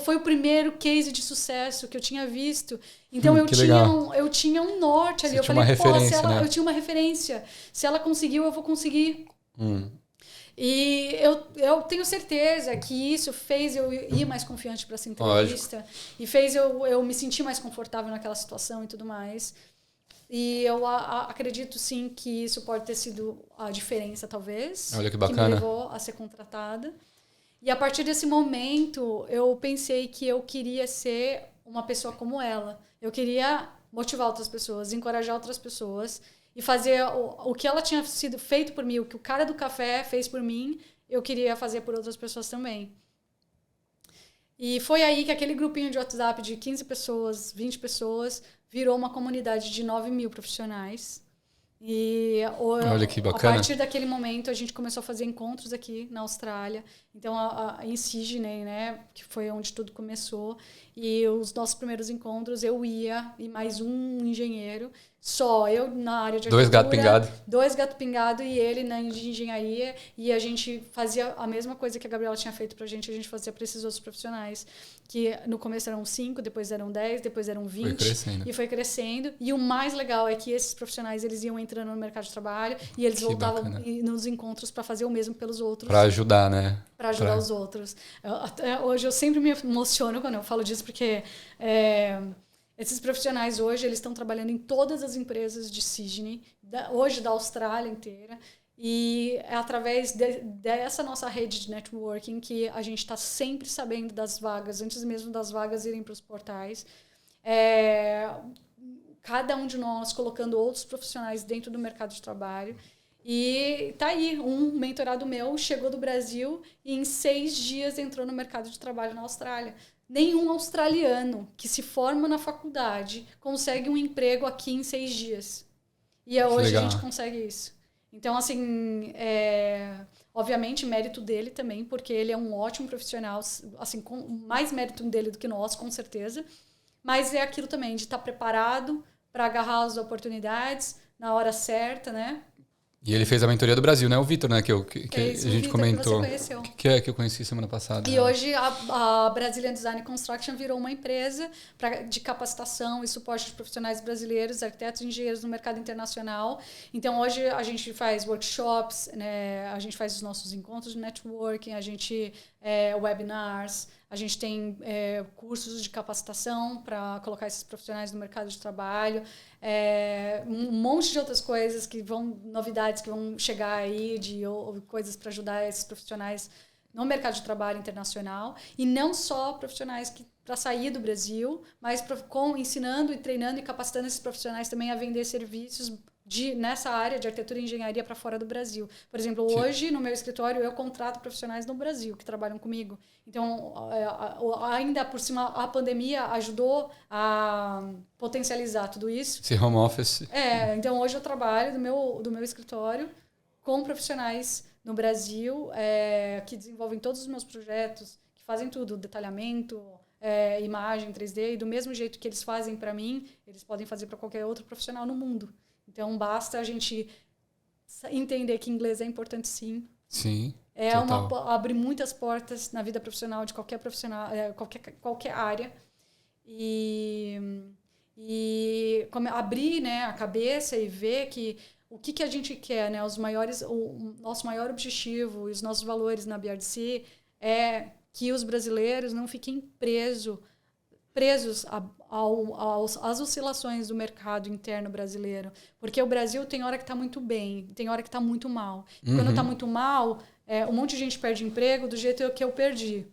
S1: foi o primeiro case de sucesso que eu tinha visto. Então eu tinha um norte ali.
S2: Você tinha uma referência, né?
S1: Eu tinha uma referência. Se ela conseguiu, eu vou conseguir. E eu tenho certeza que isso fez eu ir mais confiante para essa entrevista. Lógico. E fez eu me sentir mais confortável naquela situação e tudo mais. E eu acredito, sim, que isso pode ter sido a diferença, talvez.
S2: Olha que bacana.
S1: Que me levou a ser contratada. E a partir desse momento, eu pensei que eu queria ser uma pessoa como ela. Eu queria motivar outras pessoas, encorajar outras pessoas e fazer o que ela tinha sido feito por mim, o que o cara do café fez por mim, eu queria fazer por outras pessoas também. E foi aí que aquele grupinho de WhatsApp de 15 pessoas, 20 pessoas, virou uma comunidade de 9.000 profissionais. E
S2: olha que bacana.
S1: A partir daquele momento, a gente começou a fazer encontros aqui na Austrália. Então, em Sydney, né, que foi onde tudo começou. E os nossos primeiros encontros, eu ia e mais um engenheiro. Só eu na área de arquitetura. 2 gato pingado e ele na engenharia. E a gente fazia a mesma coisa que a Gabriela tinha feito pra gente. A gente fazia para esses outros profissionais. Que no começo eram 5, depois eram 10, depois eram 20.
S2: Foi crescendo.
S1: E foi crescendo. E o mais legal é que esses profissionais, eles iam entrando no mercado de trabalho e eles voltavam nos encontros para fazer o mesmo pelos outros.
S2: Para ajudar, né?
S1: Para ajudar os outros. Até hoje eu sempre me emociono quando eu falo disso, porque esses profissionais hoje, eles estão trabalhando em todas as empresas de Sydney, hoje da Austrália inteira. E é através dessa nossa rede de networking que a gente está sempre sabendo das vagas, antes mesmo das vagas irem para os portais. Cada um de nós colocando outros profissionais dentro do mercado de trabalho. E tá aí, um mentorado meu chegou do Brasil e em 6 dias entrou no mercado de trabalho na Austrália. Nenhum australiano que se forma na faculdade consegue um emprego aqui em 6 dias. E hoje a gente consegue isso. Então, assim, obviamente, mérito dele também, porque ele é um ótimo profissional, assim, com mais mérito dele do que nós, com certeza. Mas é aquilo também, de estar preparado para agarrar as oportunidades na hora certa, né?
S2: E ele fez a mentoria do Brasil, né? O Vitor, né? Que a gente comentou. Que eu conheci semana passada.
S1: E hoje a Brazilian Design Construction virou uma empresa de capacitação e suporte de profissionais brasileiros, arquitetos e engenheiros no mercado internacional. Então, hoje a gente faz workshops, né? A gente faz os nossos encontros de networking, a gente webinars, a gente tem cursos de capacitação para colocar esses profissionais no mercado de trabalho, um monte de outras coisas novidades que vão chegar aí, ou coisas para ajudar esses profissionais no mercado de trabalho internacional. E não só profissionais para sair do Brasil, mas ensinando e treinando e capacitando esses profissionais também a vender serviços nessa área de arquitetura e engenharia para fora do Brasil. Por exemplo, hoje no meu escritório eu contrato profissionais no Brasil que trabalham comigo. Então, ainda por cima, a pandemia ajudou a potencializar tudo isso.
S2: Esse home office.
S1: Então hoje eu trabalho do meu escritório com profissionais no Brasil que desenvolvem todos os meus projetos, que fazem tudo, detalhamento, imagem 3D, e do mesmo jeito que eles fazem para mim, eles podem fazer para qualquer outro profissional no mundo. Então, basta a gente entender que inglês é importante, sim.
S2: Sim.
S1: Abre muitas portas na vida profissional de qualquer profissional, qualquer área. E abrir, né, a cabeça e ver que o que a gente quer, né, o nosso maior objetivo e os nossos valores na BRDC é que os brasileiros não fiquem presos às oscilações do mercado interno brasileiro. Porque o Brasil tem hora que está muito bem, tem hora que está muito mal. E quando está muito mal, um monte de gente perde emprego do jeito que eu perdi.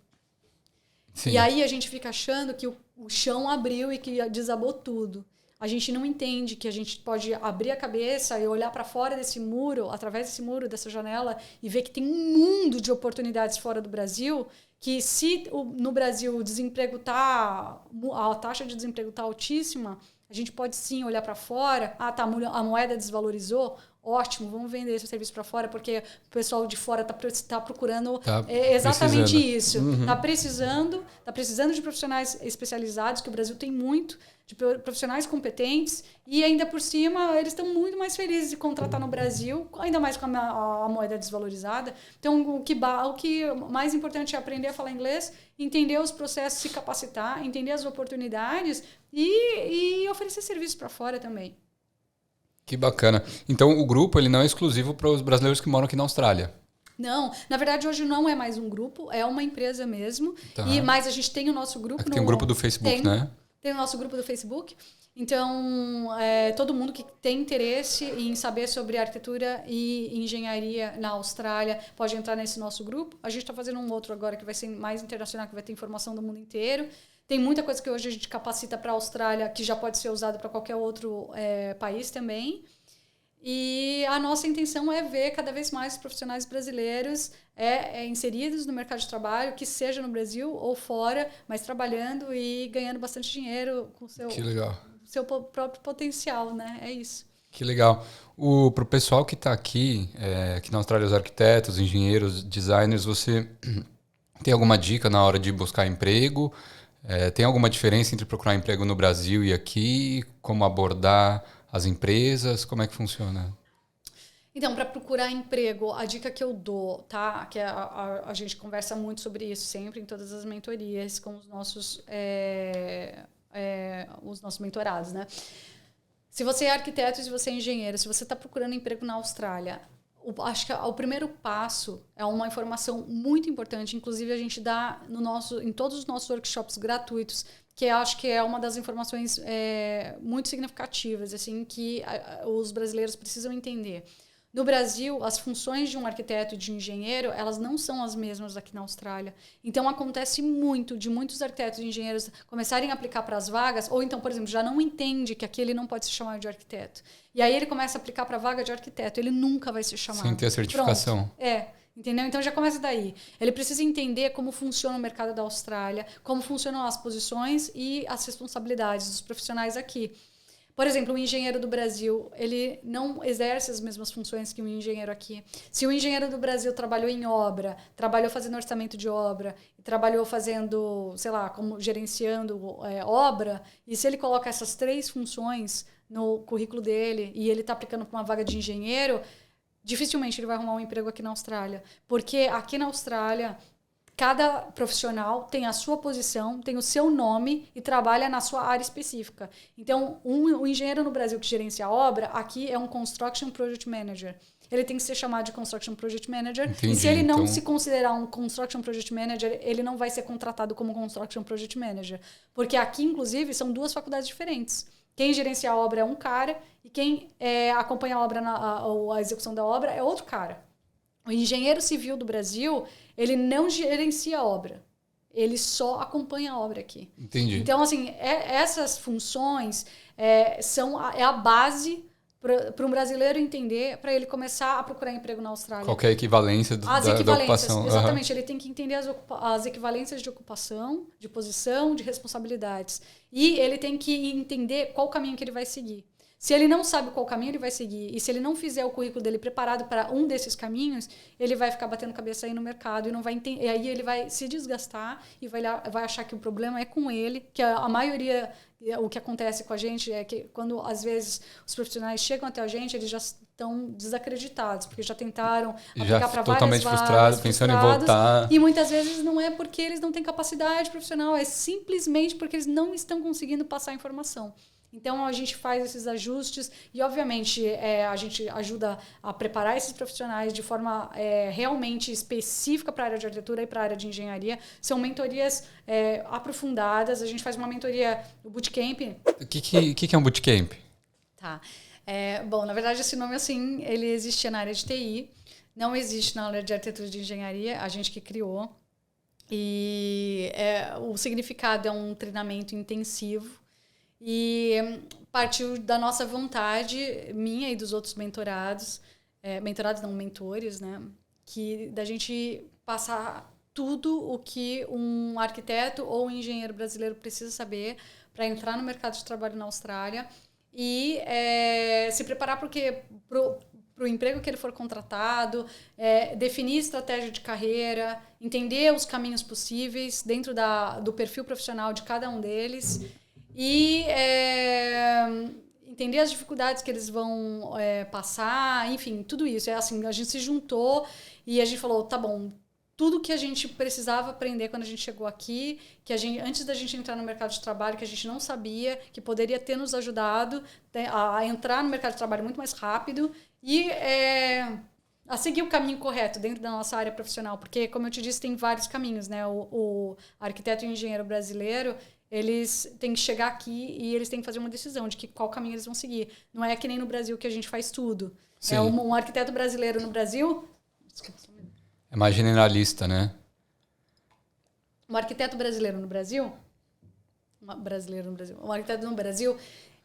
S1: Sim. E aí a gente fica achando que o chão abriu e que desabou tudo. A gente não entende que a gente pode abrir a cabeça e olhar para fora desse muro, através desse muro, dessa janela, e ver que tem um mundo de oportunidades fora do Brasil, que se no Brasil o desemprego a taxa de desemprego está altíssima, a gente pode sim olhar para fora, a moeda desvalorizou, ótimo, vamos vender esse serviço para fora, porque o pessoal de fora está procurando exatamente precisando. Isso. Está precisando de profissionais especializados, que o Brasil tem muito, de profissionais competentes, e ainda por cima eles estão muito mais felizes de contratar no Brasil, ainda mais com a moeda desvalorizada. Então, o que mais importante é aprender a falar inglês, entender os processos, se capacitar, entender as oportunidades e oferecer serviços para fora também.
S2: Que bacana. Então, o grupo ele não é exclusivo para os brasileiros que moram aqui na Austrália?
S1: Não, na verdade hoje não é mais um grupo, é uma empresa mesmo. Tá. Mas a gente tem o nosso grupo.
S2: Tem um grupo do Facebook, né?
S1: Tem o nosso grupo do Facebook. Então, todo mundo que tem interesse em saber sobre arquitetura e engenharia na Austrália pode entrar nesse nosso grupo. A gente está fazendo um outro agora que vai ser mais internacional, que vai ter informação do mundo inteiro. Tem muita coisa que hoje a gente capacita para a Austrália que já pode ser usada para qualquer outro país também. E a nossa intenção é ver cada vez mais profissionais brasileiros inseridos no mercado de trabalho, que seja no Brasil ou fora, mas trabalhando e ganhando bastante dinheiro com o seu próprio potencial, né? É isso.
S2: Que legal. Para o pessoal que está aqui na Austrália, os arquitetos, engenheiros, designers, você tem alguma dica na hora de buscar emprego? Tem alguma diferença entre procurar emprego no Brasil e aqui? Como abordar as empresas? Como é que funciona?
S1: Então, para procurar emprego, a dica que eu dou, tá? Que a gente conversa muito sobre isso sempre em todas as mentorias com os nossos mentorados, né? Se você é arquiteto e se você é engenheiro, se você está procurando emprego na Austrália, acho que o primeiro passo é uma informação muito importante. Inclusive, a gente dá em todos os nossos workshops gratuitos, que eu acho que é uma das informações muito significativas, assim, que os brasileiros precisam entender. No Brasil, as funções de um arquiteto e de um engenheiro, elas não são as mesmas aqui na Austrália. Então, acontece muito de muitos arquitetos e engenheiros começarem a aplicar para as vagas, ou então, por exemplo, já não entende que aquele não pode se chamar de arquiteto. E aí ele começa a aplicar para a vaga de arquiteto, ele nunca vai ser chamado.
S2: Sem ter a certificação.
S1: Pronto. Entendeu? Então já começa daí. Ele precisa entender como funciona o mercado da Austrália, como funcionam as posições e as responsabilidades dos profissionais aqui. Por exemplo, o engenheiro do Brasil, ele não exerce as mesmas funções que um engenheiro aqui. Se o engenheiro do Brasil trabalhou em obra, trabalhou fazendo orçamento de obra, trabalhou fazendo, sei lá, como gerenciando obra, e se ele coloca essas 3 funções no currículo dele e ele está aplicando para uma vaga de engenheiro, dificilmente ele vai arrumar um emprego aqui na Austrália. Porque aqui na Austrália, cada profissional tem a sua posição, tem o seu nome e trabalha na sua área específica. Então, o engenheiro no Brasil que gerencia a obra, aqui é um Construction Project Manager. Ele tem que ser chamado de Construction Project Manager. Entendi, e se ele não se considerar um Construction Project Manager, ele não vai ser contratado como Construction Project Manager. Porque aqui, inclusive, são 2 faculdades diferentes. Quem gerencia a obra é um cara e quem acompanha a obra, a execução da obra é outro cara. O engenheiro civil do Brasil, ele não gerencia a obra. Ele só acompanha a obra aqui.
S2: Entendi.
S1: Então, assim, essas funções são a base para um brasileiro entender, para ele começar a procurar emprego na Austrália.
S2: Qual que é a equivalência da ocupação?
S1: Exatamente. Ele tem que entender as equivalências de ocupação, de posição, de responsabilidades. E ele tem que entender qual o caminho que ele vai seguir. Se ele não sabe qual caminho ele vai seguir, e se ele não fizer o currículo dele preparado para um desses caminhos, ele vai ficar batendo cabeça aí no mercado e não vai entender. E aí ele vai se desgastar e vai achar que o problema é com ele, que a maioria, o que acontece com a gente é que quando às vezes os profissionais chegam até a gente, eles já estão desacreditados, porque já tentaram aplicar para várias
S2: totalmente
S1: vagas,
S2: frustrados, pensando em voltar.
S1: E muitas vezes não é porque eles não têm capacidade profissional, é simplesmente porque eles não estão conseguindo passar a informação. Então, a gente faz esses ajustes e, obviamente, a gente ajuda a preparar esses profissionais de forma realmente específica para a área de arquitetura e para a área de engenharia. São mentorias aprofundadas. A gente faz uma mentoria, o bootcamp.
S2: O que é um bootcamp?
S1: Tá. Bom, na verdade, esse nome, assim, ele existia na área de TI. Não existe na área de arquitetura e de engenharia. A gente que criou. E o significado é um treinamento intensivo. E partiu da nossa vontade, minha e dos outros mentorados, mentores, né? Que da gente passar tudo o que um arquiteto ou um engenheiro brasileiro precisa saber para entrar no mercado de trabalho na Austrália e se preparar para o emprego que ele for contratado, definir estratégia de carreira, entender os caminhos possíveis dentro do perfil profissional de cada um deles. E entender as dificuldades que eles vão passar, enfim, tudo isso. Assim, a gente se juntou e a gente falou, tá bom, tudo que a gente precisava aprender quando a gente chegou aqui, antes da gente entrar no mercado de trabalho, que a gente não sabia, que poderia ter nos ajudado a entrar no mercado de trabalho muito mais rápido e a seguir o caminho correto dentro da nossa área profissional. Porque, como eu te disse, tem vários caminhos, né? O arquiteto e o engenheiro brasileiro, eles têm que chegar aqui e eles têm que fazer uma decisão de qual caminho eles vão seguir. Não é que nem no Brasil que a gente faz tudo.
S2: Sim.
S1: Um arquiteto brasileiro no Brasil...
S2: É mais generalista, né?
S1: Um arquiteto brasileiro no Brasil... Um arquiteto no Brasil,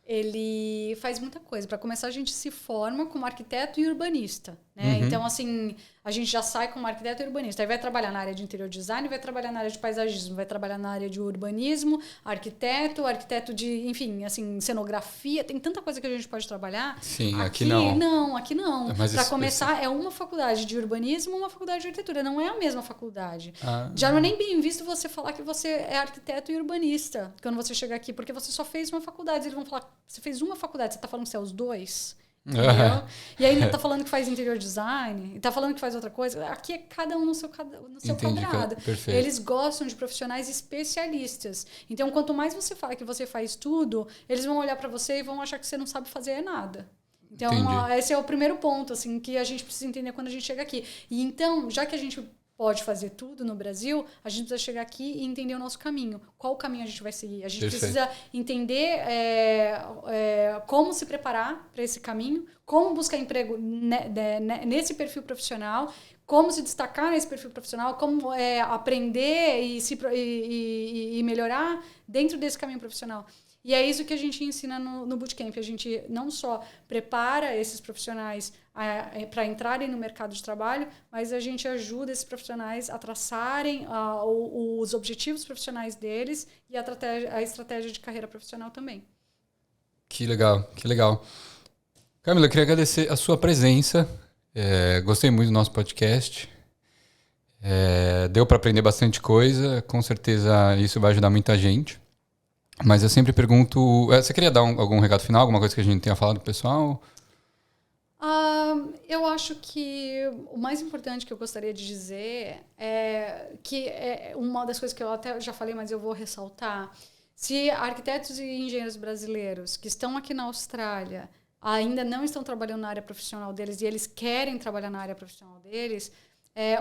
S1: ele faz muita coisa. Para começar, a gente se forma como arquiteto e urbanista. Né?
S2: Uhum.
S1: Então, assim, a gente já sai como arquiteto e urbanista. Aí vai trabalhar na área de interior design, vai trabalhar na área de paisagismo, vai trabalhar na área de urbanismo, arquiteto de, enfim, assim, cenografia. Tem tanta coisa que a gente pode trabalhar.
S2: Sim, aqui não.
S1: Não, aqui não.
S2: Para
S1: começar, é uma faculdade de urbanismo, uma faculdade de arquitetura. Não é a mesma faculdade. Já não é nem bem visto você falar que você é arquiteto e urbanista quando você chegar aqui, porque você só fez uma faculdade. Eles vão falar, você fez uma faculdade, você está falando que você é os dois? Entendeu? E aí ele tá falando que faz interior design, e tá falando que faz outra coisa. Aqui é cada um no seu quadrado.
S2: Perfeito.
S1: Eles gostam de profissionais especialistas. Então, quanto mais você fala que você faz tudo, eles vão olhar para você e vão achar que você não sabe fazer nada. Então, esse é o primeiro ponto, assim, que a gente precisa entender quando a gente chega aqui. E então, já que a gente pode fazer tudo no Brasil, a gente precisa chegar aqui e entender o nosso caminho. Qual caminho a gente vai seguir? A gente precisa entender como se preparar para esse caminho, como buscar emprego nesse perfil profissional, como se destacar nesse perfil profissional, como aprender e melhorar dentro desse caminho profissional. E é isso que a gente ensina no Bootcamp. A gente não só prepara esses profissionais para entrarem no mercado de trabalho, mas a gente ajuda esses profissionais a traçarem os objetivos profissionais deles e a estratégia de carreira profissional também.
S2: Que legal, que legal. Camila, eu queria agradecer a sua presença. Gostei muito do nosso podcast. Deu para aprender bastante coisa. Com certeza isso vai ajudar muita gente. Mas eu sempre pergunto... Você queria dar algum recado final? Alguma coisa que a gente tenha falado pro pessoal?
S1: Eu acho que o mais importante que eu gostaria de dizer é que uma das coisas que eu até já falei, mas eu vou ressaltar. Se arquitetos e engenheiros brasileiros que estão aqui na Austrália ainda não estão trabalhando na área profissional deles e eles querem trabalhar na área profissional deles...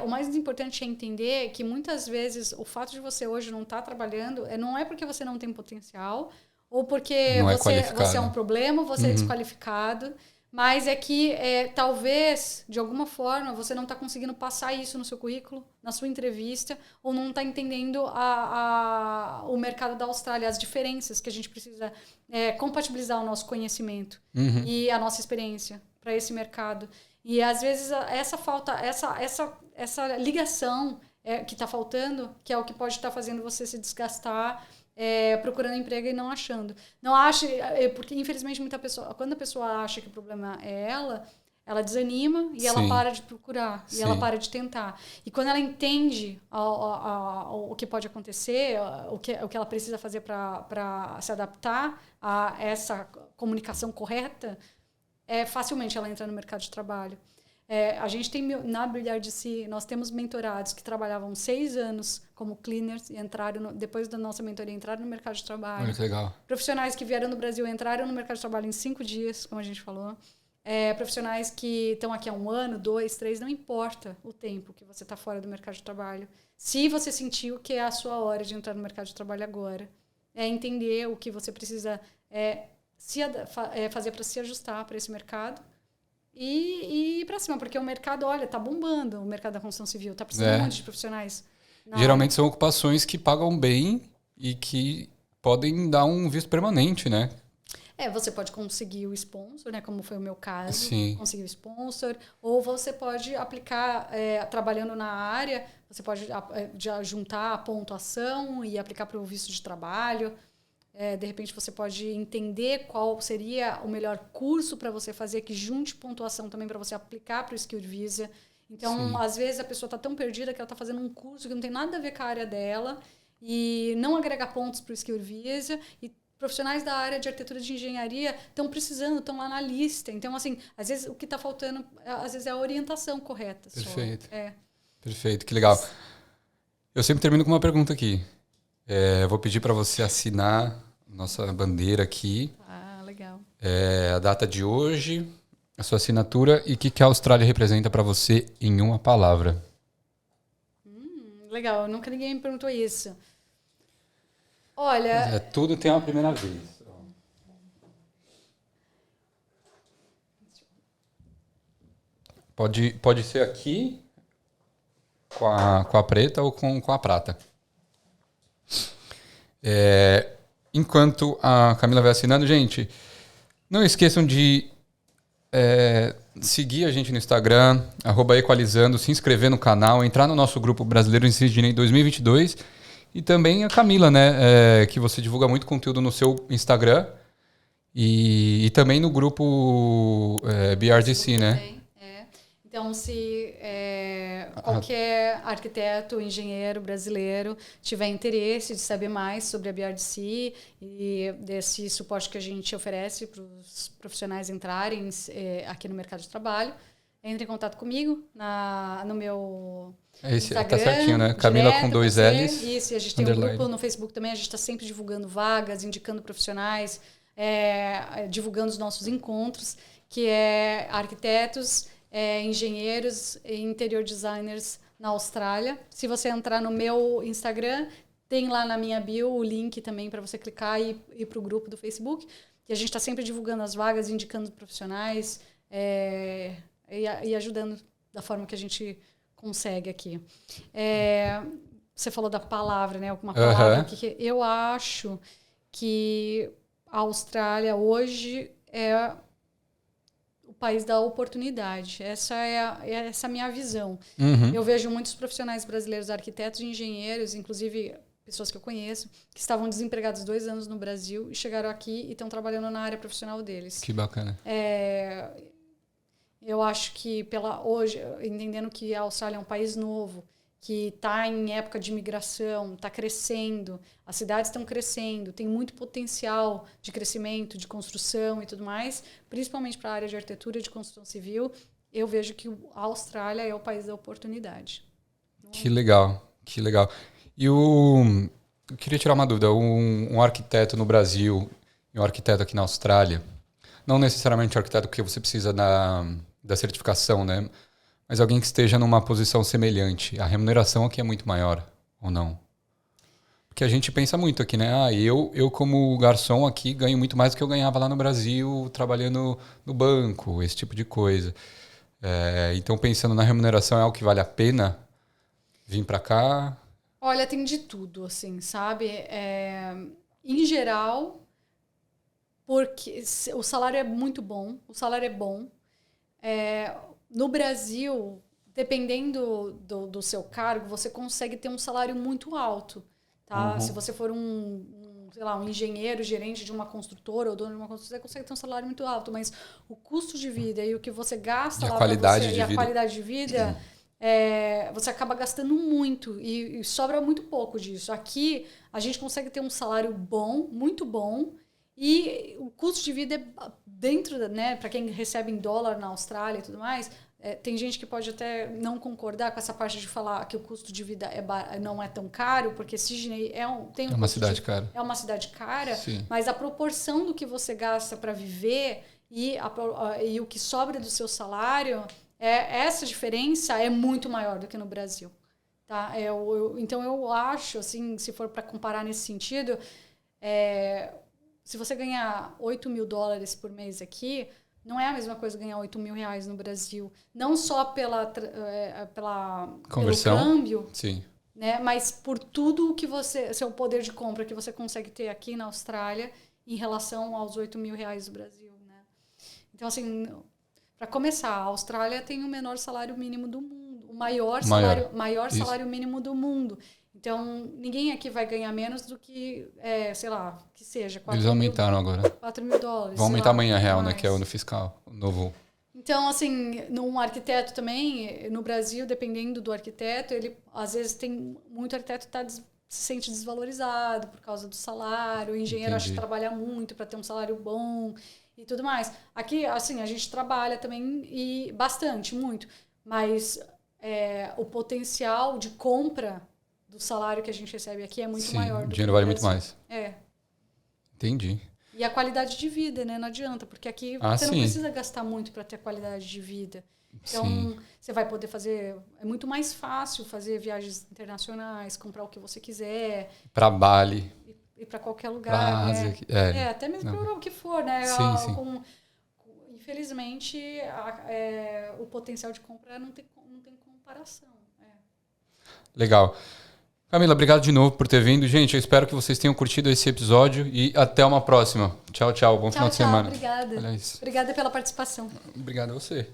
S1: o mais importante é entender que muitas vezes o fato de você hoje não estar trabalhando não é porque você não tem potencial ou porque você é um problema, você é desqualificado, mas é que talvez, de alguma forma, você não está conseguindo passar isso no seu currículo, na sua entrevista, ou não está entendendo o mercado da Austrália, as diferenças que a gente precisa compatibilizar o nosso conhecimento e a nossa experiência para esse mercado. E às vezes essa ligação que está faltando, que é o que pode estar fazendo você se desgastar procurando emprego e não achando. Não acha, porque infelizmente quando a pessoa acha que o problema é ela desanima e ela para de procurar, e ela para de tentar. E quando ela entende o que pode acontecer, o que ela precisa fazer para se adaptar a essa comunicação correta, facilmente ela entra no mercado de trabalho. A gente tem, na BRDC, nós temos mentorados que trabalhavam 6 anos como cleaners e depois da nossa mentoria, entraram no mercado de trabalho.
S2: Olha que legal.
S1: Profissionais que vieram do Brasil entraram no mercado de trabalho em 5 dias, como a gente falou. Profissionais que estão aqui há 1 ano, 2, 3, não importa o tempo que você está fora do mercado de trabalho. Se você sentiu que é a sua hora de entrar no mercado de trabalho agora, entender o que você precisa fazer para se ajustar para esse mercado e ir para cima, porque o mercado, olha, tá bombando, o mercado da construção civil, tá precisando muito de profissionais.
S2: Geralmente são ocupações que pagam bem e que podem dar um visto permanente, né?
S1: Você pode conseguir o sponsor, né, como foi o meu caso,
S2: Sim.
S1: conseguir o sponsor, ou você pode aplicar, trabalhando na área, você pode juntar a pontuação e aplicar para o visto de trabalho. De repente você pode entender qual seria o melhor curso para você fazer, que junte pontuação também para você aplicar para o Skilled Visa. Então, às vezes a pessoa está tão perdida que ela está fazendo um curso que não tem nada a ver com a área dela e não agrega pontos para o Skilled Visa. E profissionais da área de arquitetura e de engenharia estão precisando, estão lá na lista. Então, assim, às vezes o que está faltando, às vezes é a orientação correta.
S2: Perfeito.
S1: Só.
S2: Perfeito, que legal. Eu sempre termino com uma pergunta aqui. Eu vou pedir para você assinar nossa bandeira aqui.
S1: Legal.
S2: A data de hoje, a sua assinatura e o que a Austrália representa para você em uma palavra.
S1: Legal, nunca ninguém me perguntou isso. Olha...
S2: tudo tem uma primeira vez. Pode ser aqui, com a preta ou com a prata. Enquanto a Camila vai assinando, gente, não esqueçam de seguir a gente no Instagram, @equalizando, se inscrever no canal, entrar no nosso grupo Brasileiro em Sydney 2022 e também a Camila, né, que você divulga muito conteúdo no seu Instagram e também no grupo BRDC, né?
S1: Então, se qualquer arquiteto, engenheiro brasileiro tiver interesse de saber mais sobre a BRDC e desse suporte que a gente oferece para os profissionais entrarem aqui no mercado de trabalho, entre em contato comigo no meu Instagram.
S2: Tá certinho, né? Camila com 2 L's.
S1: Isso, e a gente tem um grupo no Facebook também, a gente está sempre divulgando vagas, indicando profissionais, divulgando os nossos encontros, que é arquitetos, engenheiros e interior designers na Austrália. Se você entrar no meu Instagram, tem lá na minha bio o link também para você clicar e ir para o grupo do Facebook. E a gente está sempre divulgando as vagas, indicando profissionais e ajudando da forma que a gente consegue aqui. Você falou da palavra, né? Alguma palavra que eu acho que a Austrália hoje é o país da oportunidade. Essa é a minha visão.
S2: Uhum.
S1: Eu vejo muitos profissionais brasileiros, arquitetos e engenheiros, inclusive pessoas que eu conheço, que estavam desempregados 2 anos no Brasil e chegaram aqui e estão trabalhando na área profissional deles.
S2: Que bacana.
S1: Eu acho que hoje, entendendo que a Austrália é um país novo, que está em época de imigração, está crescendo, as cidades estão crescendo, tem muito potencial de crescimento, de construção e tudo mais, principalmente para a área de arquitetura e de construção civil, eu vejo que a Austrália é o país da oportunidade.
S2: Que legal, que legal. E eu queria tirar uma dúvida, um arquiteto no Brasil e um arquiteto aqui na Austrália, não necessariamente um arquiteto porque você precisa da certificação, né? Mas alguém que esteja numa posição semelhante, a remuneração aqui é muito maior, ou não? Porque a gente pensa muito aqui, né? Eu como garçom aqui ganho muito mais do que eu ganhava lá no Brasil, trabalhando no banco, esse tipo de coisa. Então, pensando na remuneração, é algo que vale a pena vir para cá?
S1: Olha, tem de tudo, assim, sabe? Em geral, porque o salário é muito bom, no Brasil, dependendo do seu cargo, você consegue ter um salário muito alto, tá?
S2: Uhum.
S1: Se você for um sei lá, um engenheiro, gerente de uma construtora ou dono de uma construtora, você consegue ter um salário muito alto, mas o custo de vida e o que você gasta
S2: e
S1: lá
S2: a qualidade
S1: você,
S2: de
S1: e a
S2: vida.
S1: qualidade de vida, você acaba gastando muito e sobra muito pouco disso. Aqui, a gente consegue ter um salário bom, muito bom, e o custo de vida é dentro, né, para quem recebe em dólar na Austrália e tudo mais, tem gente que pode até não concordar com essa parte de falar que o custo de vida não é tão caro, porque Sydney tem
S2: uma cidade cara.
S1: É uma cidade cara,
S2: Sim.
S1: mas a proporção do que você gasta para viver e o que sobra do seu salário, essa diferença é muito maior do que no Brasil. Tá? Então eu acho, assim, se for para comparar nesse sentido, se você ganhar $8.000 por mês aqui, não é a mesma coisa ganhar R$8.000 no Brasil. Não só pela
S2: conversão,
S1: pelo câmbio,
S2: sim,
S1: né? Mas por tudo que seu poder de compra que você consegue ter aqui na Austrália em relação aos R$8.000 do Brasil, né? Então, assim, para começar, a Austrália tem o menor salário mínimo do mundo, o maior salário mínimo do mundo. Então, ninguém aqui vai ganhar menos do que, sei lá, que seja.
S2: Eles aumentaram agora.
S1: $4.000.
S2: Vão aumentar amanhã real, né? Que é o ano fiscal, o novo.
S1: Então, assim, num arquiteto também, no Brasil, dependendo do arquiteto, ele às vezes tem muito arquiteto que se sente desvalorizado por causa do salário, o engenheiro acha que trabalha muito para ter um salário bom e tudo mais. Aqui, assim, a gente trabalha também e bastante, muito, mas o potencial de compra do salário que a gente recebe aqui é muito maior.
S2: O dinheiro vale muito mais. Entendi.
S1: E a qualidade de vida, né? Não adianta, porque aqui você não precisa gastar muito para ter qualidade de vida. Então, você vai poder fazer... É muito mais fácil fazer viagens internacionais, comprar o que você quiser.
S2: Para Bali.
S1: E para qualquer lugar. Até mesmo para Europa, o que for, né?
S2: Sim.
S1: Infelizmente, o potencial de compra não tem comparação.
S2: Legal. Camila, obrigado de novo por ter vindo. Gente, eu espero que vocês tenham curtido esse episódio e até uma próxima. Tchau, tchau. Bom final de semana.
S1: Obrigada. Obrigada pela participação.
S2: Obrigado a você.